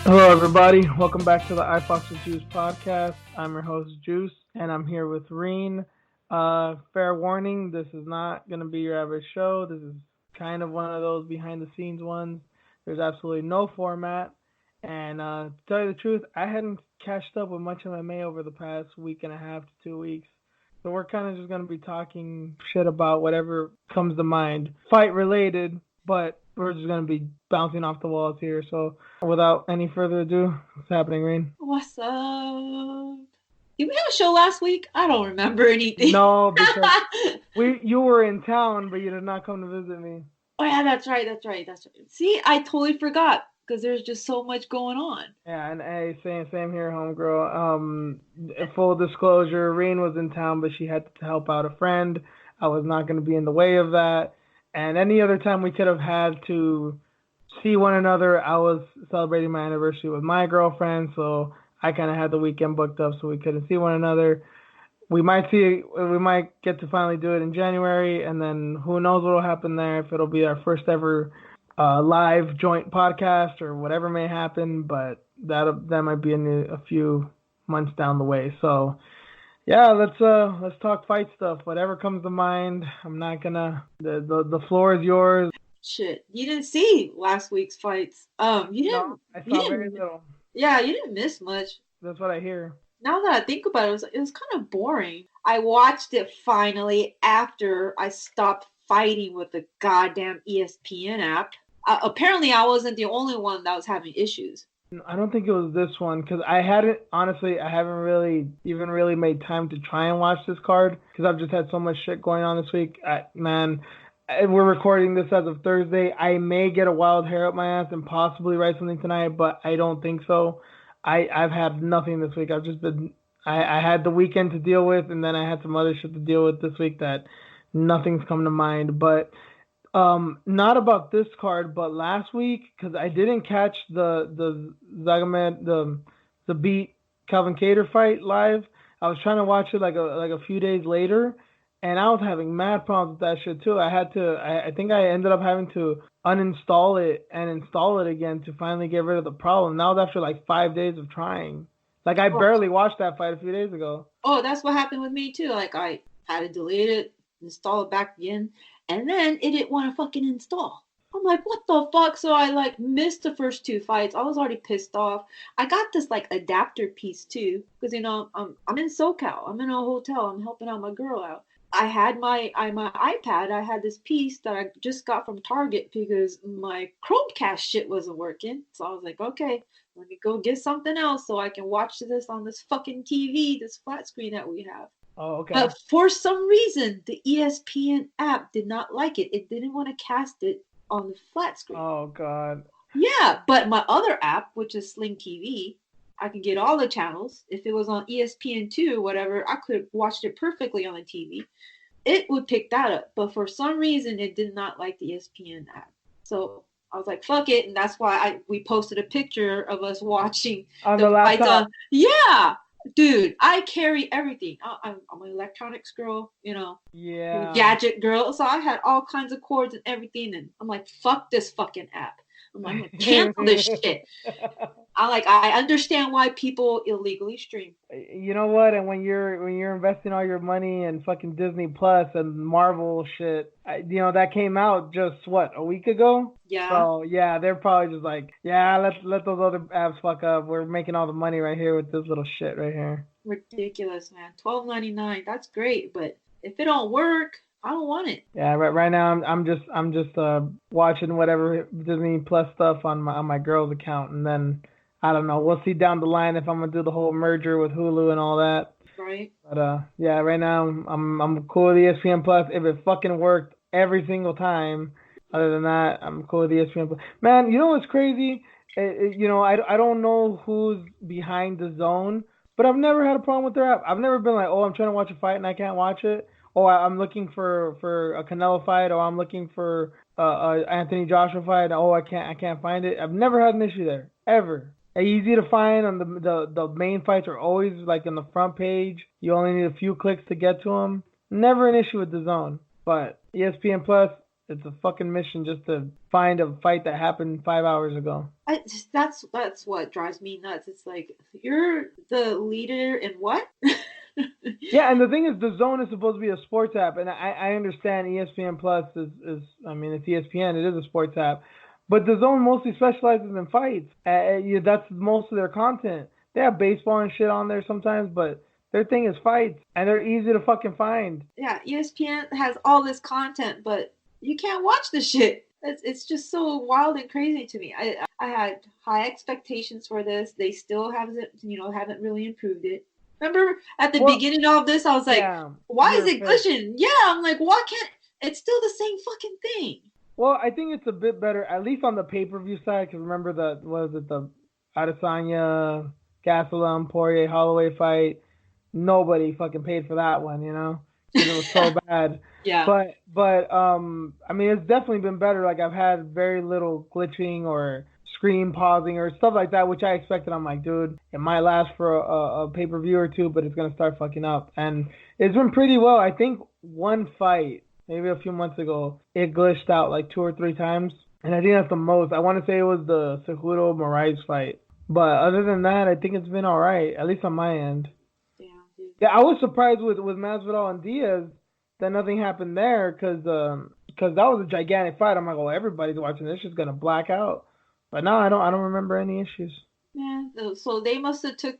Hello, everybody. Welcome back to the iFox with Juice podcast. I'm your host, Juice, and I'm here with Reen. Fair warning, this is not going to be your average show. This is kind of one of those behind-the-scenes ones. There's absolutely no format. And to tell you the truth, I hadn't catched up with much MMA over the past week and a half to 2 weeks. So we're kind of just going to be talking shit about whatever comes to mind. Fight-related, but we're just going to be bouncing off the walls here. So without any further ado, what's happening, Reen? What's up? Did we have a show last week? I don't remember anything. No, because you were in town, but you did not come to visit me. Oh, yeah, that's right. See, I totally forgot because there's just so much going on. Yeah, and hey, same here, homegirl. Full disclosure, Reen was in town, but she had to help out a friend. I was not going to be in the way of that. And any other time we could have had to see one another, I was celebrating my anniversary with my girlfriend, so I kind of had the weekend booked up, so we couldn't see one another. We might get to finally do it in January, and then who knows what will happen there, if it'll be our first ever live joint podcast or whatever may happen, but that might be a few months down the way. So yeah, let's talk fight stuff. Whatever comes to mind. I'm not gonna. The floor is yours. Shit, you didn't see last week's fights. You didn't. No, I saw very little. Yeah, you didn't miss much. That's what I hear. Now that I think about it, it was kind of boring. I watched it finally after I stopped fighting with the goddamn ESPN app. Apparently, I wasn't the only one that was having issues. I don't think it was this one because I haven't really made time to try and watch this card because I've just had so much shit going on this week. We're recording this as of Thursday. I may get a wild hair up my ass and possibly write something tonight, but I don't think so. I've had nothing this week. I had the weekend to deal with, and then I had some other shit to deal with this week that nothing's come to mind. But not about this card, but last week, because I didn't catch the Zagomed, the beat Calvin Kattar fight live. I was trying to watch it like a few days later, and I was having mad problems with that shit too. I think I ended up having to uninstall it and install it again to finally get rid of the problem. That was after like 5 days of trying. Like I barely watched that fight a few days ago. Oh, that's what happened with me too. Like I had to delete it, install it back again. And then it didn't want to fucking install. I'm like, what the fuck? So I missed the first two fights. I was already pissed off. I got this adapter piece too, because I'm in SoCal. I'm in a hotel. I'm helping out my girl out. I had my iPad. I had this piece that I just got from Target because my Chromecast shit wasn't working. So I was like, okay, let me go get something else so I can watch this on this fucking TV, this flat screen that we have. Oh, okay. But for some reason, the ESPN app did not like it. It didn't want to cast it on the flat screen. Oh, God. Yeah, but my other app, which is Sling TV, I could get all the channels. If it was on ESPN2 or whatever, I could have watched it perfectly on the TV. It would pick that up. But for some reason, it did not like the ESPN app. So I was like, fuck it. And that's why we posted a picture of us watching on the laptop. Yeah. Dude, I carry everything. I'm an electronics girl, Yeah. Gadget girl. So I had all kinds of cords and everything. And I'm like, fuck this fucking app. I'm like, cancel this shit. I understand why people illegally stream. You know what? And when you're investing all your money in fucking Disney Plus and Marvel shit, that came out just a week ago. Yeah. So yeah, they're probably just like, yeah, let those other apps fuck up. We're making all the money right here with this little shit right here. Ridiculous, man. $12.99. That's great, but if it don't work, I don't want it. Yeah, right now I'm just watching whatever Disney Plus stuff on my girl's account, and then I don't know. We'll see down the line if I'm gonna do the whole merger with Hulu and all that. Right. But yeah, right now I'm cool with ESPN Plus. If it fucking worked every single time, other than that, I'm cool with ESPN Plus. Man, you know what's crazy? I don't know who's behind the zone, But I've never had a problem with their app. I've never been like, oh, I'm trying to watch a fight and I can't watch it. Oh, I'm looking for a Canelo fight, or I'm looking for a Anthony Joshua fight. Oh, I can't find it. I've never had an issue there ever. Easy to find, and the main fights are always like on the front page. You only need a few clicks to get to them. Never an issue with the zone. But ESPN Plus, it's a fucking mission just to find a fight that happened 5 hours ago. That's what drives me nuts. It's like, you're the leader in what? Yeah, and the thing is, the Zone is supposed to be a sports app, and I understand ESPN Plus is I mean, it's ESPN, it is a sports app, but the Zone mostly specializes in fights. That's most of their content. They have baseball and shit on there sometimes, but their thing is fights, and they're easy to fucking find. Yeah, ESPN has all this content, but you can't watch the shit. It's just so wild and crazy to me. I had high expectations for this. They still haven't really improved it. Remember at the beginning of this, I was like, yeah, why is it glitching? Yeah, I'm like, why can't, it's still the same fucking thing. Well, I think it's a bit better, at least on the pay-per-view side, because remember the Adesanya, Gastelum, Poirier, Holloway fight? Nobody fucking paid for that one, you know? Because it was so bad. Yeah. But I mean, it's definitely been better. Like, I've had very little glitching or screen pausing or stuff like that, which I expected. I'm like, dude, it might last for a pay-per-view or two, but it's going to start fucking up. And it's been pretty well. I think one fight, maybe a few months ago, it glitched out like 2 or 3 times. And I think that's the most. I want to say it was the Cejudo Moraes fight. But other than that, I think it's been all right, at least on my end. Yeah, I was surprised with Masvidal and Diaz that nothing happened there because that was a gigantic fight. I'm like, oh, everybody's watching this, just gonna black out. But no, I don't remember any issues. Yeah, so they must have took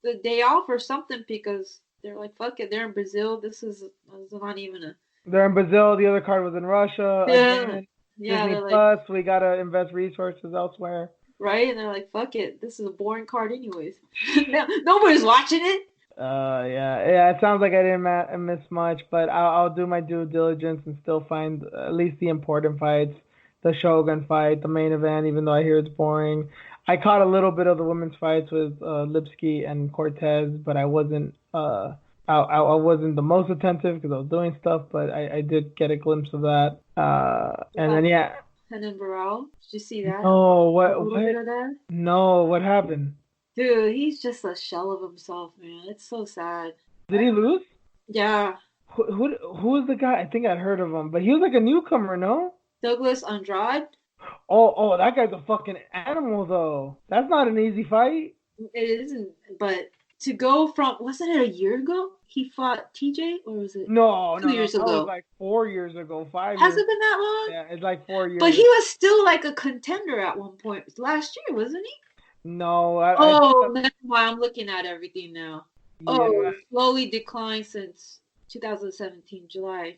the day off or something because they're like, fuck it, they're in Brazil. This is not even a. They're in Brazil. The other card was in Russia. Yeah, again. yeah. Disney Plus. Like, we gotta invest resources elsewhere. Right, and they're like, fuck it, this is a boring card anyways. Nobody's watching it. Yeah. It sounds like I didn't miss much, but I'll do my due diligence and still find at least the important fights, the Shogun fight, the main event, even though I hear it's boring. I caught a little bit of the women's fights with Lipsky and Cortez, but I wasn't I wasn't the most attentive because I was doing stuff, but I did get a glimpse of that. And then Henan Barral, did you see that? Oh, what? Bit of that? No, what happened? Dude, he's just a shell of himself, man. It's so sad. Did he lose? Yeah. Who was the guy? I think I'd heard of him, but he was like a newcomer, no? Douglas Andrade. Oh, that guy's a fucking animal, though. That's not an easy fight. It isn't, but to go from, wasn't it a year ago? He fought TJ, or was it? No, 2 years ago. That was like 4 years ago, 5 years. Has it been that long? Yeah, it's like 4 years. But he was still like a contender at one point last year, wasn't he? No. That's why I'm looking at everything now. Yeah. Slowly declined since 2017, July.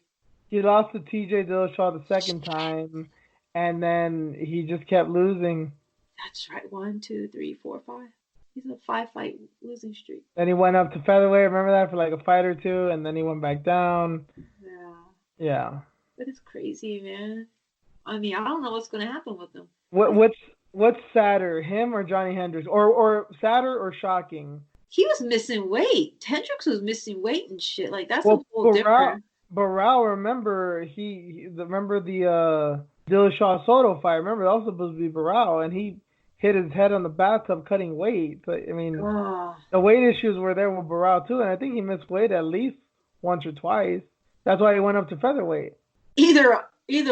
He lost to TJ Dillashaw the second time, and then he just kept losing. That's right. 1, 2, 3, 4, 5. He's a 5-fight losing streak. Then he went up to featherweight. Remember that, for like a fight or two, and then he went back down. Yeah. But it's crazy, man. I mean, I don't know what's gonna happen with him. What's sadder, him or Johnny Hendricks, or sadder or shocking? He was missing weight. Hendricks was missing weight and shit. Like, that's a whole different. Barral, remember remember the Dillashaw Soto fight? Remember that was supposed to be Barral, and he hit his head on the bathtub cutting weight. But I mean, the weight issues were there with Barral too, and I think he missed weight at least once or twice. That's why he went up to featherweight. Either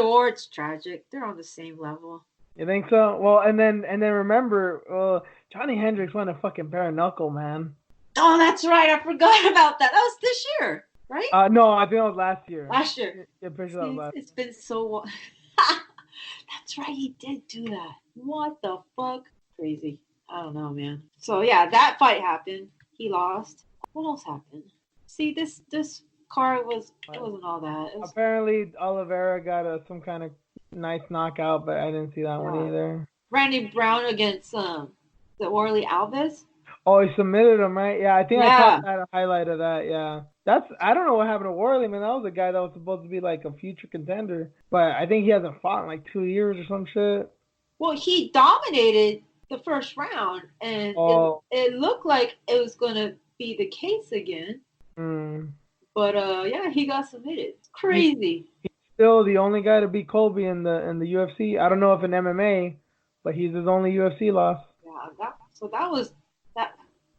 or, it's tragic. They're on the same level. You think so? Well, and then remember, Johnny Hendricks won a fucking bare knuckle, man. Oh, that's right. I forgot about that. That was this year, right? No, I think it was last year. Last year. Yeah, pretty sure that was last year. It's been so. That's right. He did do that. What the fuck? Crazy. I don't know, man. So yeah, that fight happened. He lost. What else happened? See, this card wasn't all that. Apparently, Oliveira got some kind of nice knockout, but I didn't see that one either. Randy Brown against the Orly Alves. Oh, he submitted him, right? Yeah, I think I caught a highlight of that. Yeah, I don't know what happened to Worley, man. That was a guy that was supposed to be like a future contender, but I think he hasn't fought in like 2 years or some shit. Well, he dominated the first round, and it looked like it was gonna be the case again. Mm. But yeah, he got submitted. Crazy. He's still the only guy to beat Colby in the UFC. I don't know if in MMA, but he's his only UFC loss. Yeah, that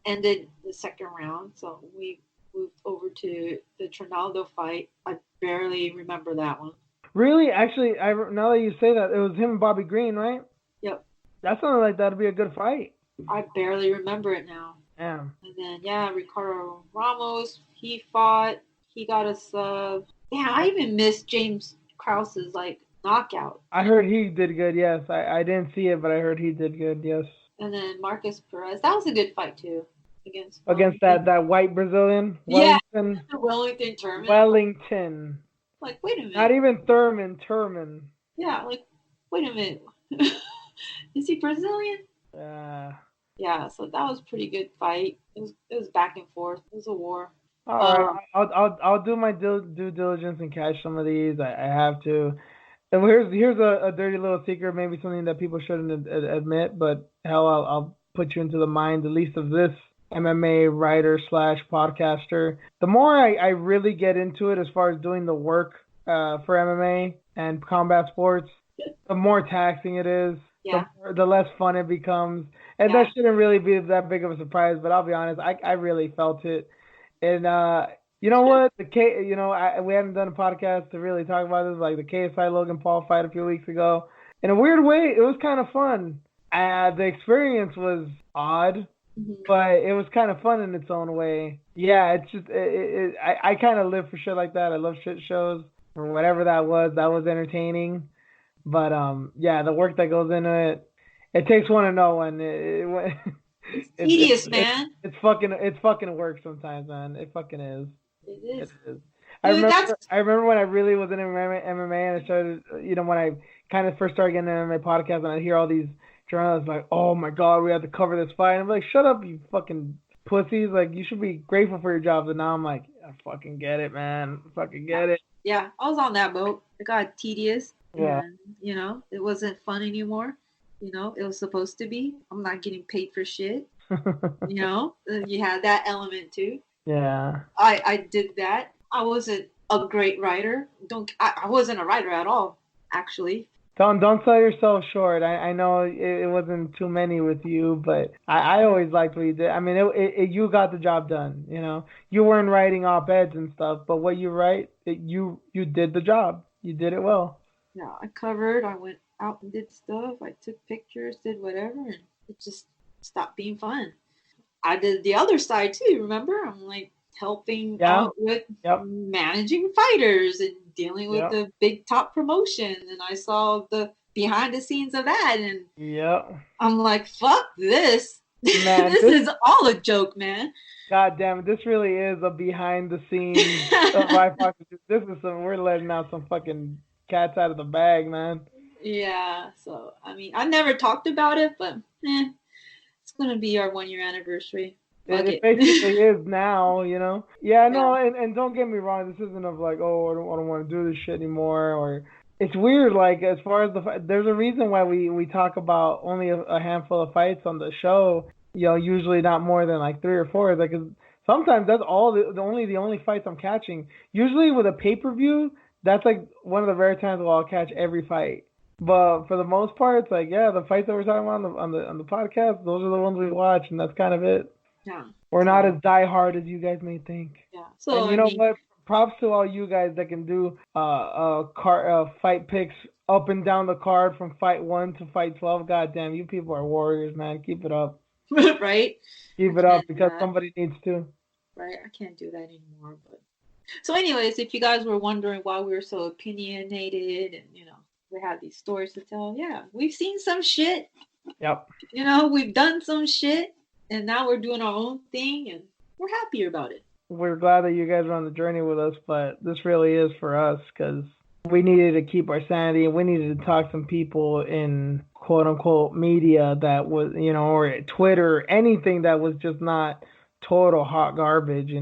ended the second round. So we moved over to the Trinaldo fight. I barely remember that one. Really? Actually, now that you say that, it was him and Bobby Green, right? Yep. That sounded like that'd be a good fight. I barely remember it now. Yeah. And then yeah, Ricardo Ramos, he fought. He got a sub. Yeah, I even missed James Krause's like knockout. I heard he did good. Yes, I didn't see it, but I heard he did good. Yes. And then Marcus Perez, that was a good fight too against Against Wellington. that white Brazilian, Yeah, Wellington. Wellington Turman. Wellington. Like, wait a minute. Not even Thurman. Turman. Yeah, like, wait a minute. Is he Brazilian? Yeah, so that was a pretty good fight. It was back and forth. It was a war. All right, I'll do my due diligence and catch some of these. I have to. And here's a dirty little secret, maybe something that people shouldn't admit, but hell, I'll put you into the mind, at least of this MMA writer / podcaster. The more I really get into it as far as doing the work for MMA and combat sports, the more taxing it is. Yeah. The less fun it becomes. And that shouldn't really be that big of a surprise, but I'll be honest, I really felt it. And you know what? We hadn't done a podcast to really talk about this, like the KSI Logan Paul fight a few weeks ago. In a weird way, it was kind of fun. The experience was odd, but it was kind of fun in its own way. Yeah, it's just I kind of live for shit like that. I love shit shows or whatever that was entertaining. But yeah, the work that goes into it takes one to know one. It's tedious, man. It's fucking work sometimes, man. It fucking is. It is. It is. I remember when I really was in MMA and I started, when I kind of first started getting an MMA podcast and I hear all these journalists like, oh my God, we had to cover this fight. And I'm like, shut up, you fucking pussies. Like, you should be grateful for your jobs. And now I'm like, I fucking get it, man. I fucking get it. Yeah, I was on that boat. It got tedious. Yeah. And, it wasn't fun anymore. It was supposed to be. I'm not getting paid for shit. You had that element too. Yeah. I did that. I wasn't a great writer. I wasn't a writer at all, actually. Don't sell yourself short. I know it wasn't too many with you, but I always liked what you did. I mean, you got the job done. You weren't writing op-eds and stuff, but what you write, you did the job. You did it well. Yeah, I covered. I went out and did stuff. I took pictures, did whatever, and it just stopped being fun. I did the other side too. Remember, I'm like helping out with managing fighters and dealing with the big top promotion, and I saw the behind the scenes of that, and I'm like, fuck this. Man, this is all a joke, man. God damn it, this really is a behind the scenes of iFox. This is we're letting out some fucking cats out of the bag, man. Yeah, so I mean, I never talked about it, but it's gonna be our 1 year anniversary. It basically is now, Yeah, no, and don't get me wrong, this isn't of like, oh, I don't want to do this shit anymore, or it's weird. Like as far as there's a reason why we talk about only a handful of fights on the show. Usually not more than like 3 or 4. Like, 'cause sometimes that's all the only fights I'm catching. Usually with a pay-per-view, that's like one of the rare times where I'll catch every fight. But for the most part, it's like, the fights that we're talking about on the podcast, those are the ones we watch, and that's kind of it. Yeah. We're not as diehard as you guys may think. Yeah. So and what? Props to all you guys that can do fight picks up and down the card from fight 1 to fight 12. God damn, you people are warriors, man. Keep it up. Right. Keep it up because somebody needs to. Right. I can't do that anymore. But so, anyways, if you guys were wondering why we were so opinionated and we had these stories to tell, we've seen some shit. Yep. We've done some shit, and now we're doing our own thing, and we're happier about it. We're glad that you guys are on the journey with us, but this really is for us because we needed to keep our sanity, and we needed to talk to some people in quote-unquote media that was, or Twitter, anything that was just not total hot garbage,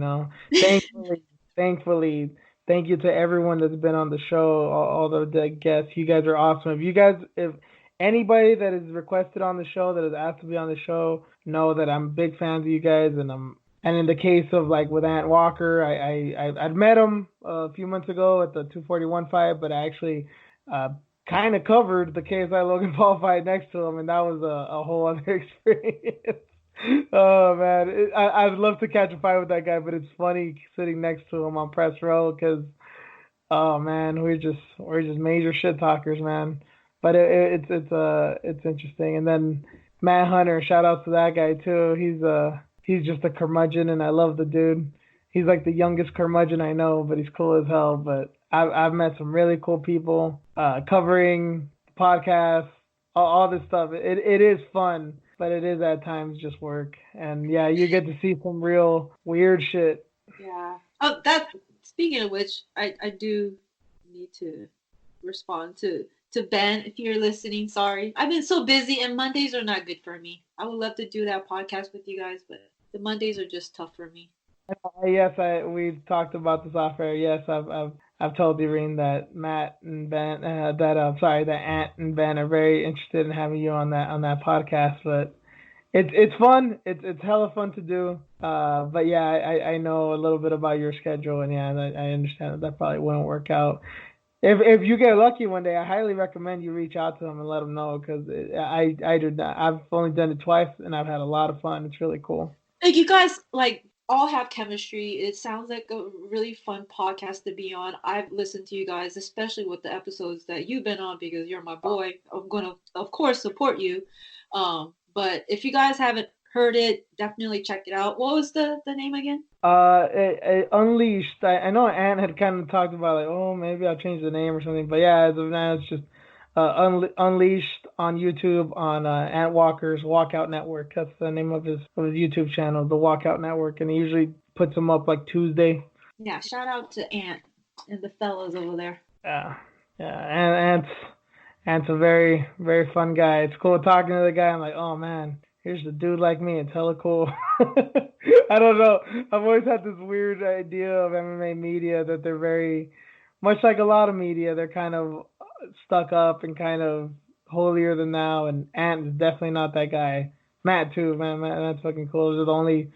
Thankfully, thank you to everyone that's been on the show, all the guests. You guys are awesome. If anybody that is requested on the show, that is asked to be on the show, know that I'm big fans of you guys, and I'm And in the case of like with Ant Walker, I'd met him a few months ago at the 241 fight, but I actually uh, kind of covered the KSI Logan Paul fight next to him, and that was a whole other experience. Oh man, I'd love to catch a fight with that guy, but it's funny sitting next to him on press row because oh man, we're just major shit talkers, man. But it's interesting. And then Matt Hunter, shout out to that guy too. He's just a curmudgeon, and I love the dude. He's like the youngest curmudgeon I know, but he's cool as hell. But I've met some really cool people covering podcasts, all this stuff. It is fun, but it is at times just work. And yeah, you get to see some real weird shit. Yeah. Oh, that. Speaking of which, I do need to respond to Ben. If you're listening, sorry. I've been so busy, and Mondays are not good for me. I would love to do that podcast with you guys, but the Mondays are just tough for me. Yes, we've talked about this off air. Yes, I've told Irene that Matt and Ben that Ant and Ben are very interested in having you on that podcast. But it's fun. It's hella fun to do. But yeah, I know a little bit about your schedule, and yeah, I understand that probably wouldn't work out. If you get lucky one day, I highly recommend you reach out to them and let them know because I did not. I've only done it twice, and I've had a lot of fun. It's really cool. Like you guys, like all have chemistry. It sounds like a really fun podcast to be on. I've listened to you guys, especially with the episodes that you've been on because you're my boy. I'm gonna, of course, support you. But if you guys haven't heard it, definitely check it out. What was the name again? Unleashed. I know Ant had kind of talked about like, oh, maybe I'll change the name or something. But yeah, as of now, it's just Unleashed on YouTube on Ant Walker's Walkout Network. That's the name of his YouTube channel, the Walkout Network, and he usually puts them up like Tuesday. Yeah, shout out to Ant and the fellas over there. Yeah, yeah, and Ant's a very very fun guy. It's cool talking to the guy. I'm like, oh man, here's a dude like me. It's hella cool. I don't know. I've always had this weird idea of MMA media that they're very much like a lot of media. They're kind of stuck up and kind of holier than thou. And Ant is definitely not that guy. Matt too, man. That's fucking cool. Those are the only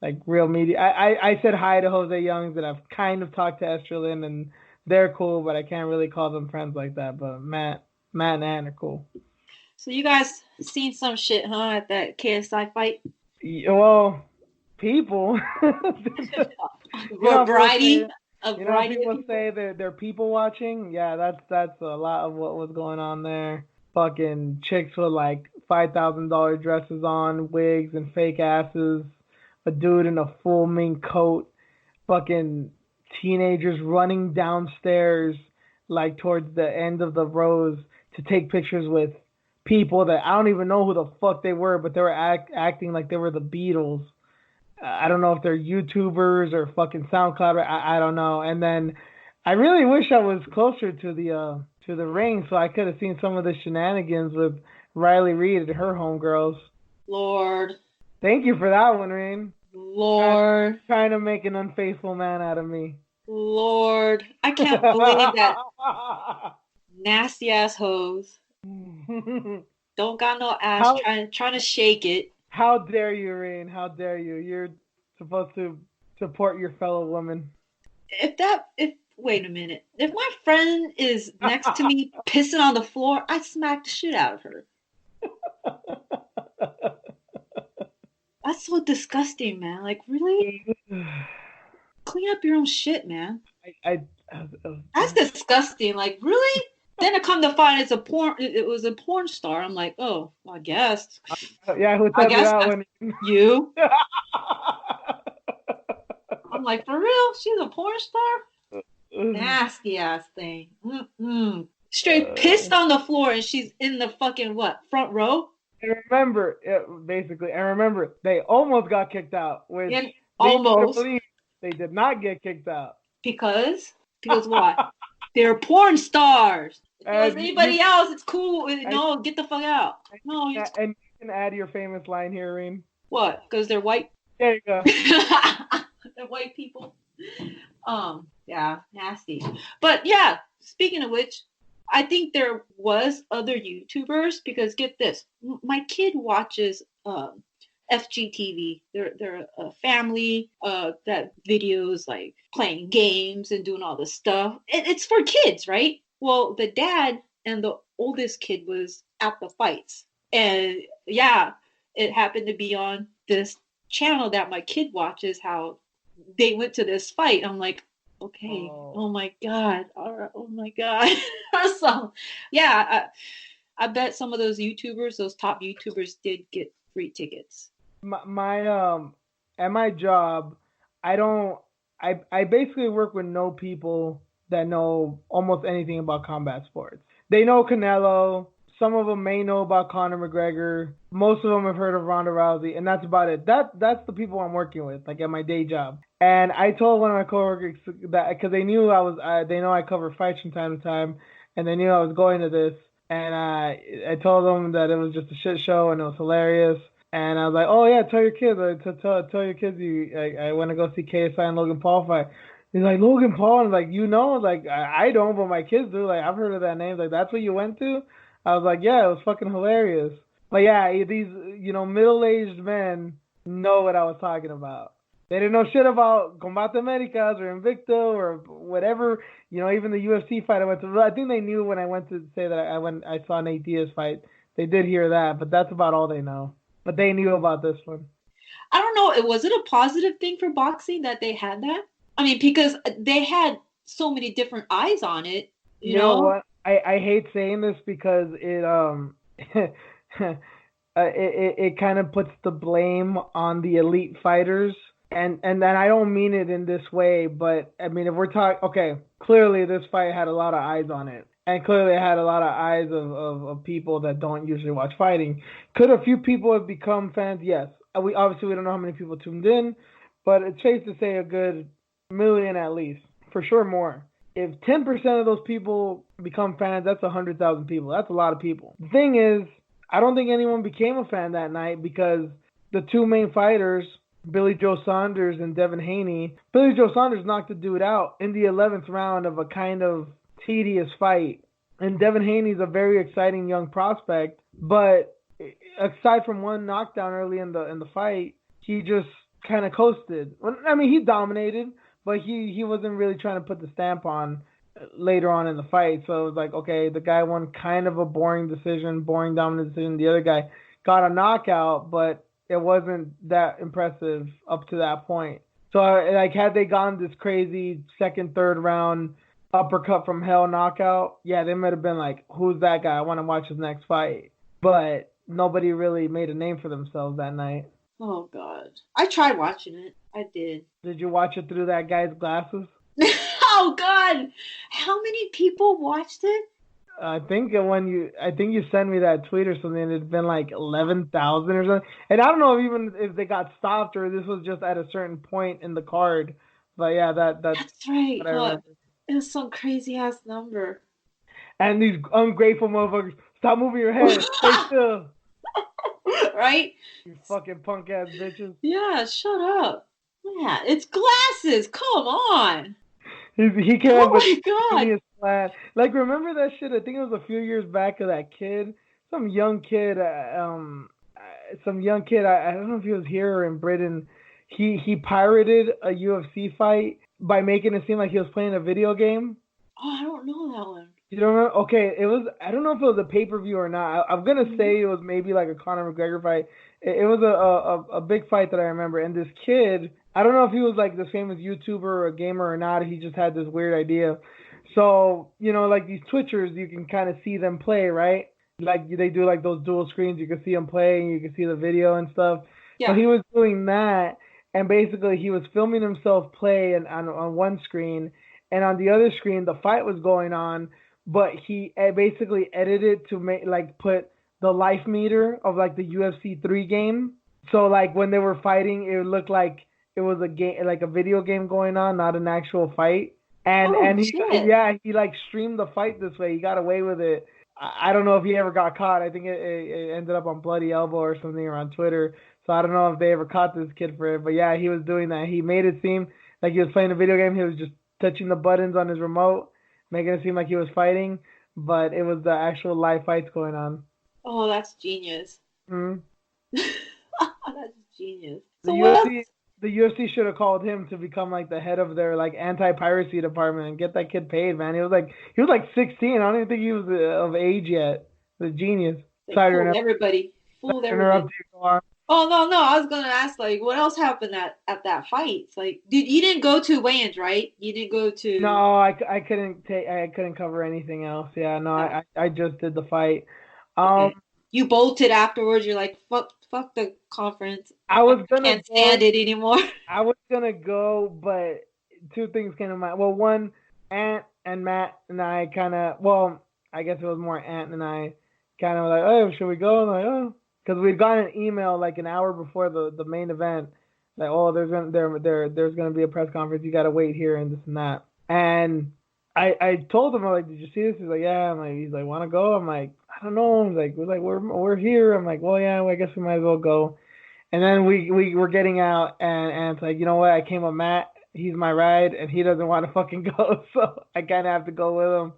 like real media. I said hi to Jose Youngs and I've kind of talked to Estrelin and they're cool, but I can't really call them friends like that. But Matt and Ant are cool. So you guys seen some shit, huh, at that KSI fight? Well, people. A variety. People say they're people watching. Yeah, that's a lot of what was going on there. Fucking chicks with like $5,000 dresses on, wigs and fake asses. A dude in a full mink coat. Fucking teenagers running downstairs like towards the end of the rows to take pictures with people that I don't even know who the fuck they were, but they were acting like they were the Beatles. I don't know if they're YouTubers or fucking SoundCloud. I don't know. And then I really wish I was closer to the ring so I could have seen some of the shenanigans with Riley Reid and her homegirls. Lord. Thank you for that one, Rain. Lord. Trying to make an unfaithful man out of me. Lord. I can't believe that. Nasty ass hoes. Don't got no ass trying to shake it. How dare you, Rain? How dare you? You're supposed to support your fellow woman. Wait a minute. If my friend is next to me pissing on the floor, I smack the shit out of her. That's so disgusting, man. Like, really? Clean up your own shit, man. That's disgusting. Like, really? Then it come to find it was a porn star. I'm like, oh, well, I guess. Yeah, who said that one? You. I'm like, for real? She's a porn star? Nasty ass thing. Straight pissed on the floor and she's in the fucking what? Front row? And remember, they almost got kicked out. Which almost. They did not get kicked out. Because what? They're porn stars. If it was anybody else, it's cool. No, get the fuck out. No. And you can add your famous line here, Reem. What? Because they're white? There you go. They're white people. Yeah, nasty. But yeah, speaking of which, I think there was other YouTubers because get this, my kid watches FGTV. They're a family that videos like playing games and doing all this stuff. It's for kids, right? Well, the dad and the oldest kid was at the fights, and yeah, it happened to be on this channel that my kid watches. How they went to this fight. I'm like, okay, Oh. oh my god, all right, oh my god. So yeah, I bet some of those YouTubers, those top YouTubers, did get free tickets. My at my job, I don't I basically work with no people that know almost anything about combat sports. They know Canelo. Some of them may know about Conor McGregor. Most of them have heard of Ronda Rousey, and that's about it. That's the people I'm working with, like at my day job. And I told one of my coworkers that because they knew they know I cover fights from time to time, and they knew I was going to this. And I told them that it was just a shit show and it was hilarious. And I was like, oh yeah, tell your kids, tell your kids I want to go see KSI and Logan Paul fight. He's like, Logan Paul, and like, you know, like I don't, but my kids do. Like I've heard of that name. Like that's what you went to. I was like, yeah, it was fucking hilarious. But yeah, these middle-aged men know what I was talking about. They didn't know shit about Combate Americas or Invicto or whatever. Even the UFC fight I went to. I think they knew when I went to say that I saw Nate Diaz fight. They did hear that, but that's about all they know. But they knew about this one. I don't know. Was it a positive thing for boxing that they had that? I mean, because they had so many different eyes on it. You You know know? what? I hate saying this because it kind of puts the blame on the elite fighters, and then I don't mean it in this way, but I mean if we're talking, okay, clearly this fight had a lot of eyes on it, and clearly it had a lot of eyes of people that don't usually watch fighting. Could a few people have become fans? Yes. We don't know how many people tuned in, but it's safe to say a good million at least, for sure more. If 10% of those people become fans, that's 100,000 people. That's a lot of people. The thing is, I don't think anyone became a fan that night because the two main fighters, Billy Joe Saunders and Devin Haney, Billy Joe Saunders knocked the dude out in the 11th round of a kind of tedious fight. And Devin Haney's a very exciting young prospect, but aside from one knockdown early in the fight, he just kind of coasted. I mean, he dominated, but he wasn't really trying to put the stamp on later on in the fight. So it was like, okay, the guy won kind of a boring dominant decision. The other guy got a knockout, but it wasn't that impressive up to that point. So like, had they gone this crazy second, third round uppercut from hell knockout, yeah, they might have been like, who's that guy? I want to watch his next fight. But nobody really made a name for themselves that night. Oh God, I tried watching it. I did. Did you watch it through that guy's glasses? Oh God, how many people watched it? I think you sent me that tweet or something. It'd been like 11,000 or something. And I don't know if they got stopped or this was just at a certain point in the card. But yeah, that's That's right. what I Look, remember. it was some crazy ass number. And these ungrateful motherfuckers, stop moving your head. Stay still. Right? You fucking punk ass bitches. Yeah, shut up. Yeah, it's glasses. Come on. He came Oh up with my the God. skinniest plan. Like, remember that shit? I think it was a few years back of that kid, some young kid. I don't know if he was here or in Britain. He pirated a UFC fight by making it seem like he was playing a video game. Oh, I don't know that one. You don't remember? Okay, it was. I don't know if it was a pay per view or not. I'm gonna say it was maybe like a Conor McGregor fight. It was a big fight that I remember. And this kid, I don't know if he was like this famous YouTuber or a gamer or not. He just had this weird idea. So like these Twitchers, you can kind of see them play, right? Like they do like those dual screens. You can see them play and you can see the video and stuff. So Yeah. he was doing that, and basically he was filming himself play and on one screen, and on the other screen the fight was going on, but he basically edited to make like put the life meter of like the UFC 3 game. So like when they were fighting, it looked like it was a game, like a video game going on, not an actual fight. And Oh and he shit. yeah, he like streamed the fight this way. He got away with it. I don't know if he ever got caught. I think it ended up on Bloody Elbow or something or on Twitter. So I don't know if they ever caught this kid for it. But yeah, he was doing that. He made it seem like he was playing a video game. He was just touching the buttons on his remote, making it seem like he was fighting, but it was the actual live fights going on. Oh, that's genius. Mm-hmm. That's Genius. The So what else? UFC, the UFC should have called him to become like the head of their like anti-piracy department and get that kid paid, man. He was like 16. I don't even think he was of age yet. The genius. They Sorry to fooled interrupt. everybody. Sorry Fooled to interrupt everybody. you. Go on. Oh no, I was gonna ask like what else happened at that fight? Like, dude, you didn't go to weigh-ins, right? You didn't go to. No, I couldn't cover anything else. Yeah, no, Yeah. I just did the fight. Um, Okay. You bolted afterwards. You're like, fuck the conference. I I was gonna can't stand go. it anymore. I was gonna go, but two things came to mind. Well, one, Ant and Matt and I kind of. Well, I guess it was more Ant and I kind of like, oh, should we go? I'm like, oh, because we'd gotten an email like an hour before the main event that oh, there's gonna be a press conference. You gotta wait here and this and that. And I told him, I'm like, did you see this? He's like, yeah. I'm like, he's like, wanna go? I'm like, I don't know. I'm like, we're here. I'm like, well, yeah. Well, I guess we might as well go. And then we were getting out, and it's like, you know what? I came with Matt. He's my ride, and he doesn't want to fucking go, so I kind of have to go with him.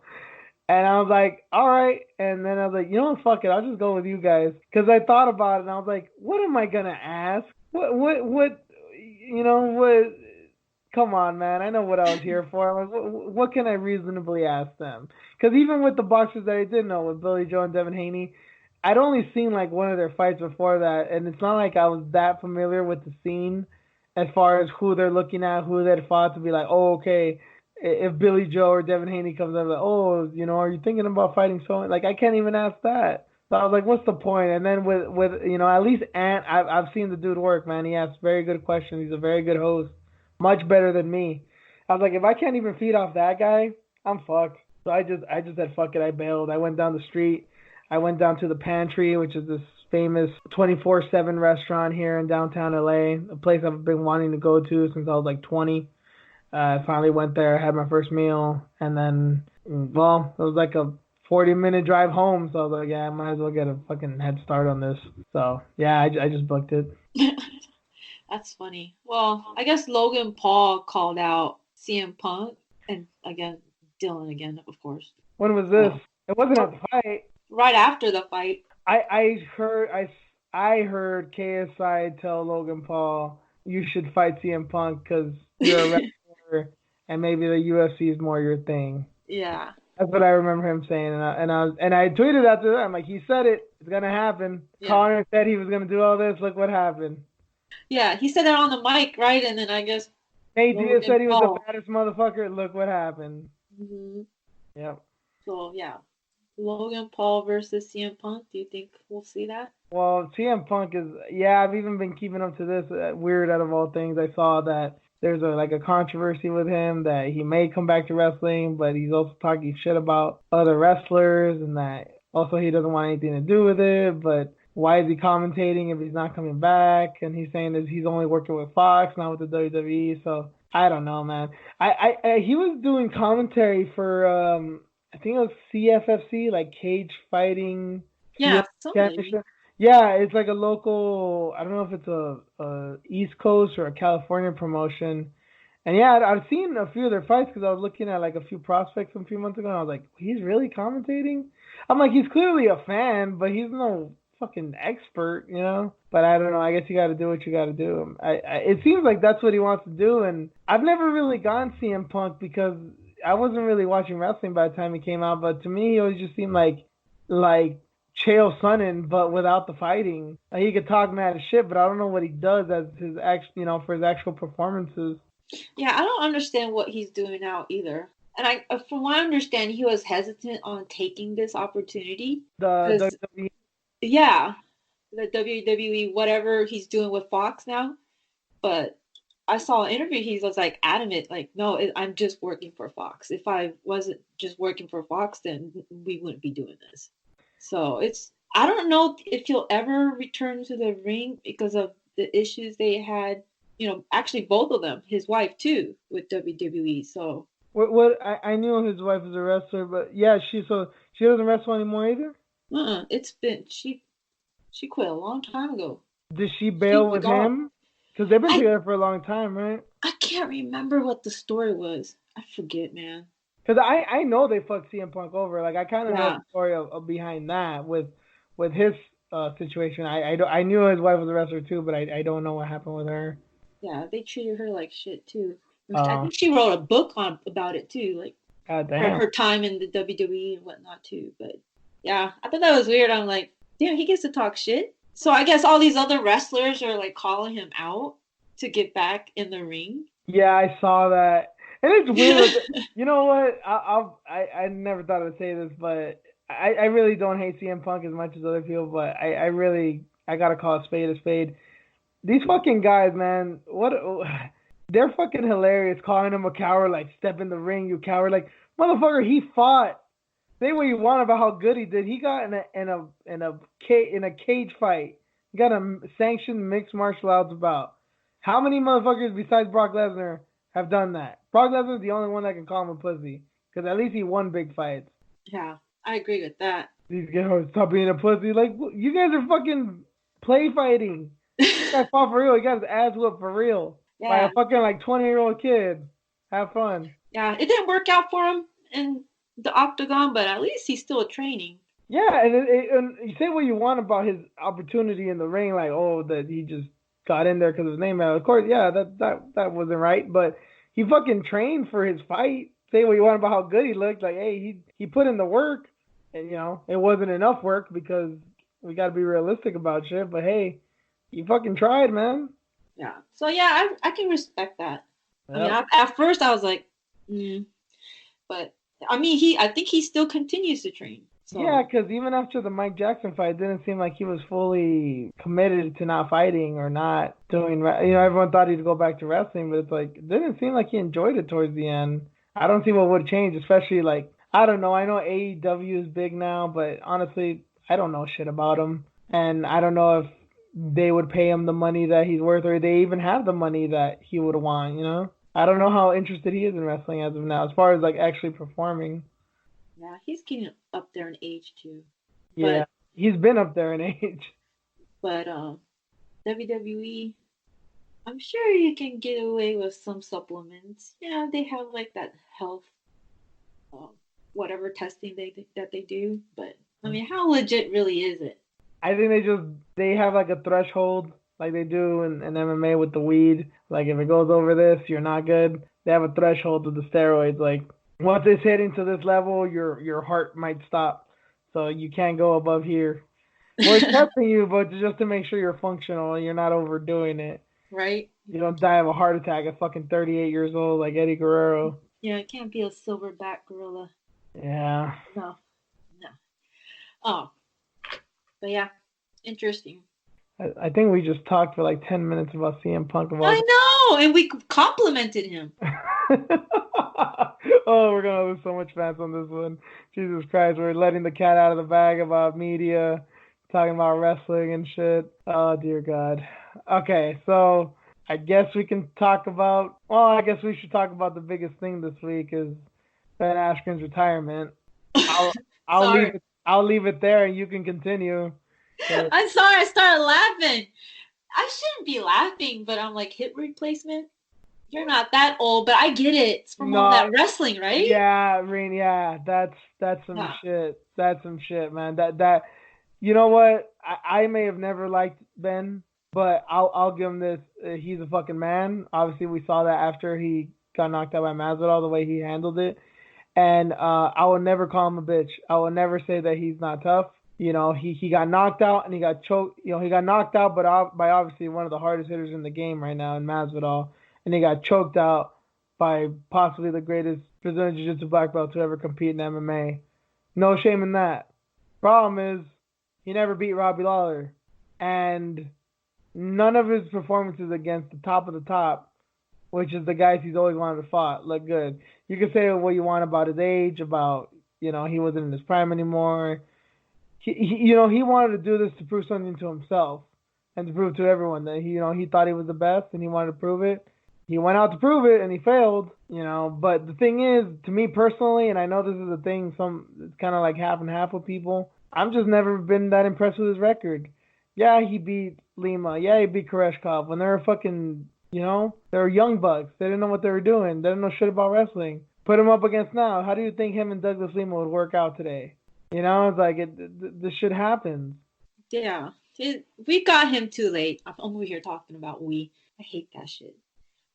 And I was like, all right. And then I was like, you know what? Fuck it. I'll just go with you guys. Because I thought about it, and I was like, what am I going to ask? What? Come on, man. I know what I was here for. Like, what can I reasonably ask them? Because even with the boxers that I did know, with Billy Joe and Devin Haney, I'd only seen like one of their fights before that, and it's not like I was that familiar with the scene as far as who they're looking at, who they'd fought to be like, oh, okay, if Billy Joe or Devin Haney comes up, like, oh, are you thinking about fighting someone? Like, I can't even ask that. So I was like, what's the point? And then with at least Ant, I've seen the dude work, man. He asks very good questions. He's a very good host, much better than me. I was like, if I can't even feed off that guy, I'm fucked. So I just said fuck it. I bailed. I went down the street. I went down to the Pantry, which is this famous 24/7 restaurant here in downtown LA, a place I've been wanting to go to since I was like 20. I finally went there, had my first meal, and then, well, it was like a 40-minute drive home, so I was like, yeah, I might as well get a fucking head start on this. So, yeah, I just booked it. That's funny. Well, I guess Logan Paul called out CM Punk and again Dylan again, of course. When was this? So It wasn't at the fight. right after the fight. I heard KSI tell Logan Paul, you should fight CM Punk because you're a wrestler and maybe the UFC is more your thing. Yeah. That's what I remember him saying, and I tweeted after that. I'm like, he said it. It's gonna happen. Yeah. Conor said he was gonna do all this. Look what happened. Yeah, he said that on the mic, right? And then I guess Nate Diaz Logan said he was Paul. the baddest motherfucker. Look what happened. Hmm. Yep. So yeah, Logan Paul versus CM Punk. Do you think we'll see that? Well, CM Punk is, yeah, I've even been keeping up to this. Weird out of all things, I saw that there's a controversy with him that he may come back to wrestling, but he's also talking shit about other wrestlers and that also he doesn't want anything to do with it. But why is he commentating if he's not coming back? And he's saying that he's only working with Fox, not with the WWE. So I don't know, man. He was doing commentary for I think it was CFFC, like Cage Fighting. Yeah, something. Yeah, it's like a local. I don't know if it's a East Coast or a California promotion. And yeah, I've seen a few of their fights because I was looking at like a few prospects a few months ago, and I was like, he's really commentating. I'm like, he's clearly a fan, but he's no fucking expert, you know. But I don't know. I guess you got to do what you got to do. It seems like that's what he wants to do, and I've never really gone CM Punk because I wasn't really watching wrestling by the time he came out. But to me, he always just seemed like Chael Sonnen, but without the fighting. Like, he could talk mad as shit, but I don't know what he does as his for his actual performances. Yeah, I don't understand what he's doing now either. And from what I understand, he was hesitant on taking this opportunity The because, WWE. yeah, the WWE, whatever he's doing with Fox now. But I saw an interview. He was like adamant, like, no, I'm just working for Fox. If I wasn't just working for Fox, then we wouldn't be doing this. So I don't know if he'll ever return to the ring because of the issues they had. Actually both of them, his wife too, with WWE. So I knew his wife was a wrestler, but yeah, she doesn't wrestle anymore either. it's been she quit a long time ago. Did she She bail was with gone. him? Because they've been I together for a long time, right? I can't remember what the story was. I forget, man. Because I know they fucked CM Punk over. Like I kind of know Yeah. the story of behind that with his situation. I knew his wife was a wrestler too, but I don't know what happened with her. Yeah, they treated her like shit too. I Uh, think she wrote a book about it too, like God damn. her time in the WWE and whatnot too. But yeah, I thought that was weird. I'm like, damn, he gets to talk shit. So I guess all these other wrestlers are like calling him out to get back in the ring. Yeah, I saw that, and it's weird. You know what? I never thought I'd say this, but I really don't hate CM Punk as much as other people, but I really I gotta call a spade a spade. These fucking guys, man, what they're fucking hilarious calling him a coward, like step in the ring, you coward. Like, motherfucker, he fought. Say what you want about how good he did. He got in a cage fight. He got a sanctioned mixed martial arts bout. How many motherfuckers besides Brock Lesnar have done that? Brock Lesnar's the only one that can call him a pussy, because at least he won big fights. Yeah, I agree with that. These guys stop being a pussy. Like, you guys are fucking play fighting. This guy fought for real. He got his ass whooped for real by Yeah, a fucking like 20-year-old kid. Have fun. yeah, it didn't work out for him in the octagon, but at least he's still training. Yeah, and you say what you want about his opportunity in the ring, like, oh, that he just got in there because of his name. Of course, yeah, that wasn't right, but he fucking trained for his fight. Say what you want about how good he looked, like, hey, he put in the work, and it wasn't enough work because we got to be realistic about shit. But hey, you fucking tried, man. Yeah, so yeah, I can respect that. Yep. I mean, at first I was like, but I mean, I think he still continues to train. So. Yeah, because even after the Mike Jackson fight, it didn't seem like he was fully committed to not fighting or not doing. Everyone thought he'd go back to wrestling, but it's like it didn't seem like he enjoyed it towards the end. I don't see what would change, especially like I don't know. I know AEW is big now, but honestly, I don't know shit about him, and I don't know if they would pay him the money that he's worth, or they even have the money that he would want. I don't know how interested he is in wrestling as of now, as far as like actually performing. Yeah, he's getting up there in age too. Yeah, he's been up there in age. But WWE, I'm sure you can get away with some supplements. Yeah, they have like that health, whatever testing that they do. But I mean, how legit really is it? I think they have like a threshold like they do in MMA with the weed. Like if it goes over this, you're not good. They have a threshold with the steroids. Like once it's hitting to this level, your heart might stop. So you can't go above here. We're testing you, but just to make sure you're functional and you're not overdoing it. Right. You don't die of a heart attack at fucking 38 years old like Eddie Guerrero. Yeah, it can't be a silverback gorilla. Yeah. No. Oh. But yeah, interesting. I think we just talked for like 10 minutes about CM Punk. I know, and we complimented him. Oh, we're gonna lose so much fans on this one. Jesus Christ, we're letting the cat out of the bag about media, talking about wrestling and shit. Oh dear God. Okay, so I guess we can talk about. Well, I guess we should talk about the biggest thing this week is Ben Askren's retirement. I'll leave it there, and you can continue. I'm sorry, I started laughing. I shouldn't be laughing, but I'm like, hip replacement? You're not that old, but I get it. It's from all that wrestling, right? Yeah, I mean, yeah, that's some shit. That's some shit, man. That you know what? I may have never liked Ben, but I'll give him this. He's a fucking man. Obviously, we saw that after he got knocked out by Masvidal, the way he handled it. And I will never call him a bitch. I will never say that he's not tough. He got knocked out and he got choked. He got knocked out, but by obviously one of the hardest hitters in the game right now in Masvidal. And he got choked out by possibly the greatest Brazilian Jiu-Jitsu black belt to ever compete in MMA. No shame in that. Problem is, he never beat Robbie Lawler. And none of his performances against the top of the top, which is the guys he's always wanted to fight, look good. You can say what you want about his age, about, he wasn't in his prime anymore. He wanted to do this to prove something to himself and to prove to everyone that he thought he was the best and he wanted to prove it. He went out to prove it and he failed, But the thing is, to me personally, and I know this is a thing, it's kind of like half and half with people. I've just never been that impressed with his record. Yeah, he beat Lima. Yeah, he beat Koreshkov when they were fucking, they were young bucks. They didn't know what they were doing. They didn't know shit about wrestling. Put him up against now. How do you think him and Douglas Lima would work out today? It's like this shit happens. Yeah. We got him too late. I'm over here talking about we. I hate that shit.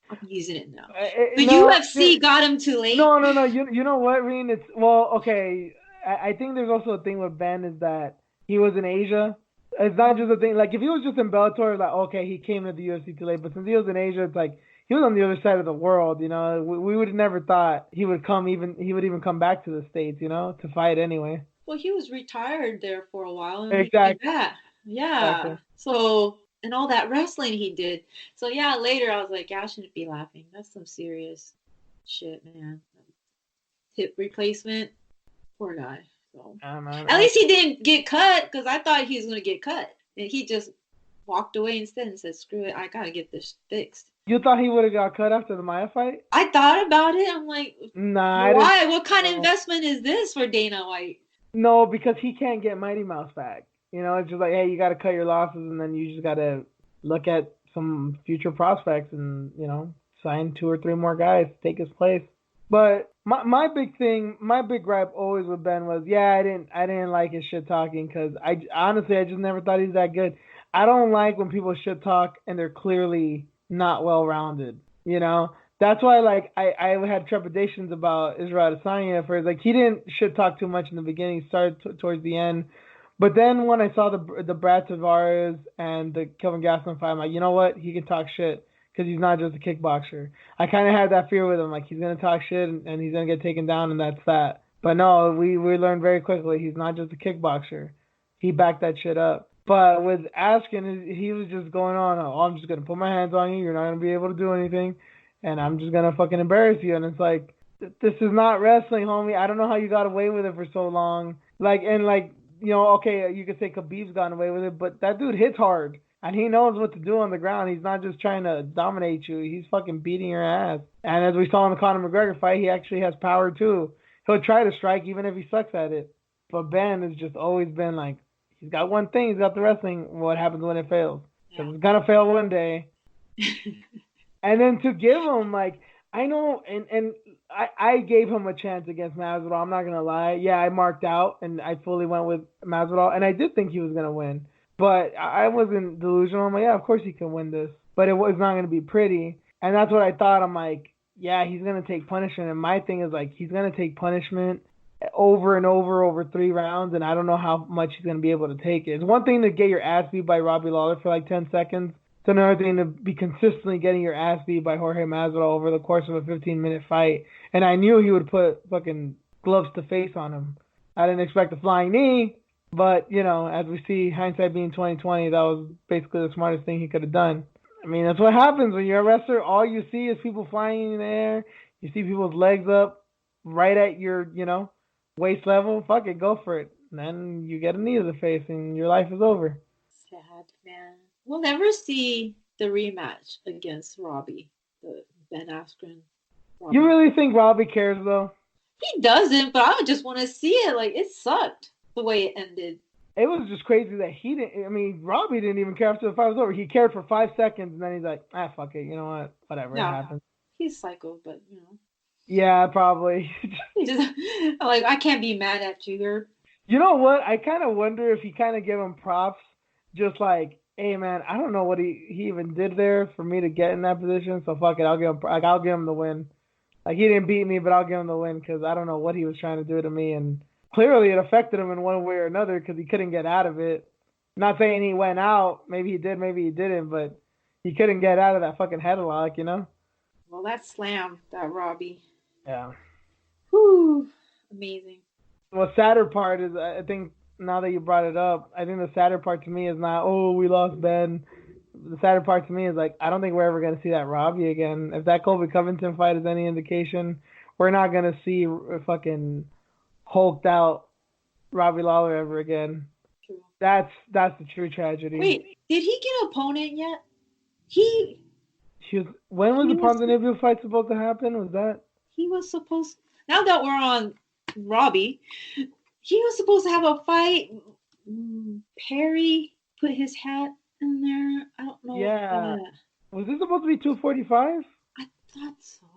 I'm using it now. The No, UFC got him too late. no. You know what, Reen? It's well, okay. I think there's also a thing with Ben is that he was in Asia. It's not just a thing. Like if he was just in Bellator, like okay, he came to the UFC too late. But since he was in Asia, it's like he was on the other side of the world. You know, we would have never thought he would even come back to the States. You know, to fight anyway. Well, he was retired there for a while and he came Exactly. back. Yeah. Exactly. So, and all that wrestling he did. So, yeah, later I was like, yeah, I shouldn't be laughing. That's some serious shit, man. Hip replacement. Poor guy. So, Man, at least he didn't get cut because I thought he was going to get cut. And he just walked away instead and said, screw it, I got to get this fixed. you thought he would have got cut after the Maya fight? I thought about it. I'm like, Nah, I didn't. why? What kind of No. investment is this for Dana White? No, because he can't get Mighty Mouse back. You know, it's just like, hey, you got to cut your losses, and then you just got to look at some future prospects, and sign 2 or 3 more guys to take his place. But my big thing, my big gripe always with Ben was, yeah, I didn't like his shit talking because I honestly I just never thought he was that good. I don't like when people shit talk and they're clearly not well rounded. You know, that's why like I had trepidations about Israel Adesanya at first. Like he didn't shit talk too much in the beginning. He started towards the end. But then when I saw the Brad Tavares and the Kelvin Gastelum fight, I'm like, you know what? He can talk shit because he's not just a kickboxer. I kind of had that fear with him, like he's gonna talk shit and he's gonna get taken down, and that's that. But no, we learned very quickly he's not just a kickboxer. He backed that shit up. But with Askin, he was just going on, oh, I'm just gonna put my hands on you. You're not gonna be able to do anything, and I'm just gonna fucking embarrass you. And it's like, this is not wrestling, homie. I don't know how you got away with it for so long. Okay, you could say Khabib's gotten away with it, but that dude hits hard. And he knows what to do on the ground. He's not just trying to dominate you. He's fucking beating your ass. And as we saw in the Conor McGregor fight, he actually has power too. He'll try to strike even if he sucks at it. But Ben has just always been like, he's got one thing, he's got the wrestling. What happens when it fails? Because it's going to fail one day. And then to give him, like, I know, and I gave him a chance against Masvidal. I'm not going to lie. Yeah, I marked out, and I fully went with Masvidal. And I did think he was going to win. But I wasn't delusional. I'm like, yeah, of course he can win this. But it was not going to be pretty. And that's what I thought. I'm like, yeah, he's going to take punishment. And my thing is, like, he's going to take punishment over and over 3 rounds. And I don't know how much he's going to be able to take it. It's one thing to get your ass beat by Robbie Lawler for like 10 seconds. It's another thing to be consistently getting your ass beat by Jorge Masvidal over the course of a 15-minute fight. And I knew he would put fucking gloves to face on him. I didn't expect a flying knee. But, as we see, hindsight being 2020, that was basically the smartest thing he could have done. I mean, that's what happens when you're a wrestler. All you see is people flying in the air. You see people's legs up right at your, waist level. Fuck it, go for it. And then you get a knee to the face and your life is over. Sad, man. We'll never see the rematch against Robbie, the Ben Askren. Robbie. You really think Robbie cares, though? He doesn't, but I would just want to see it. Like, it sucked the way it ended. It was just crazy that he didn't. I mean, Robbie didn't even care after the fight was over. He cared for 5 seconds, and then he's like, fuck it. You know what? Whatever, it happens. He's psycho, but, Yeah, probably. He just, like, I can't be mad at you. You know what? I kind of wonder if he kind of gave him props, just like, hey, man, I don't know what he even did there for me to get in that position, so fuck it. I'll give him the win. Like, he didn't beat me, but I'll give him the win because I don't know what he was trying to do to me, and clearly it affected him in one way or another because he couldn't get out of it. Not saying he went out. Maybe he did, maybe he didn't, but he couldn't get out of that fucking headlock, Well, that slam, that Robbie. Yeah. Whew. Amazing. Well, sadder part is, I think, now that you brought it up, I think the sadder part to me is not, oh, we lost Ben. The sadder part to me is, like, I don't think we're ever going to see that Robbie again. If that Colby Covington fight is any indication, we're not going to see fucking hulked out Robbie Lawler ever again. True. That's the true tragedy. Wait, did he get an opponent yet? When was the Ponzinibbio fight supposed to happen? Was that? He was supposed. Now that we're on Robbie, he was supposed to have a fight. Perry put his hat in there. I don't know. Yeah. Was this supposed to be 245? I thought so.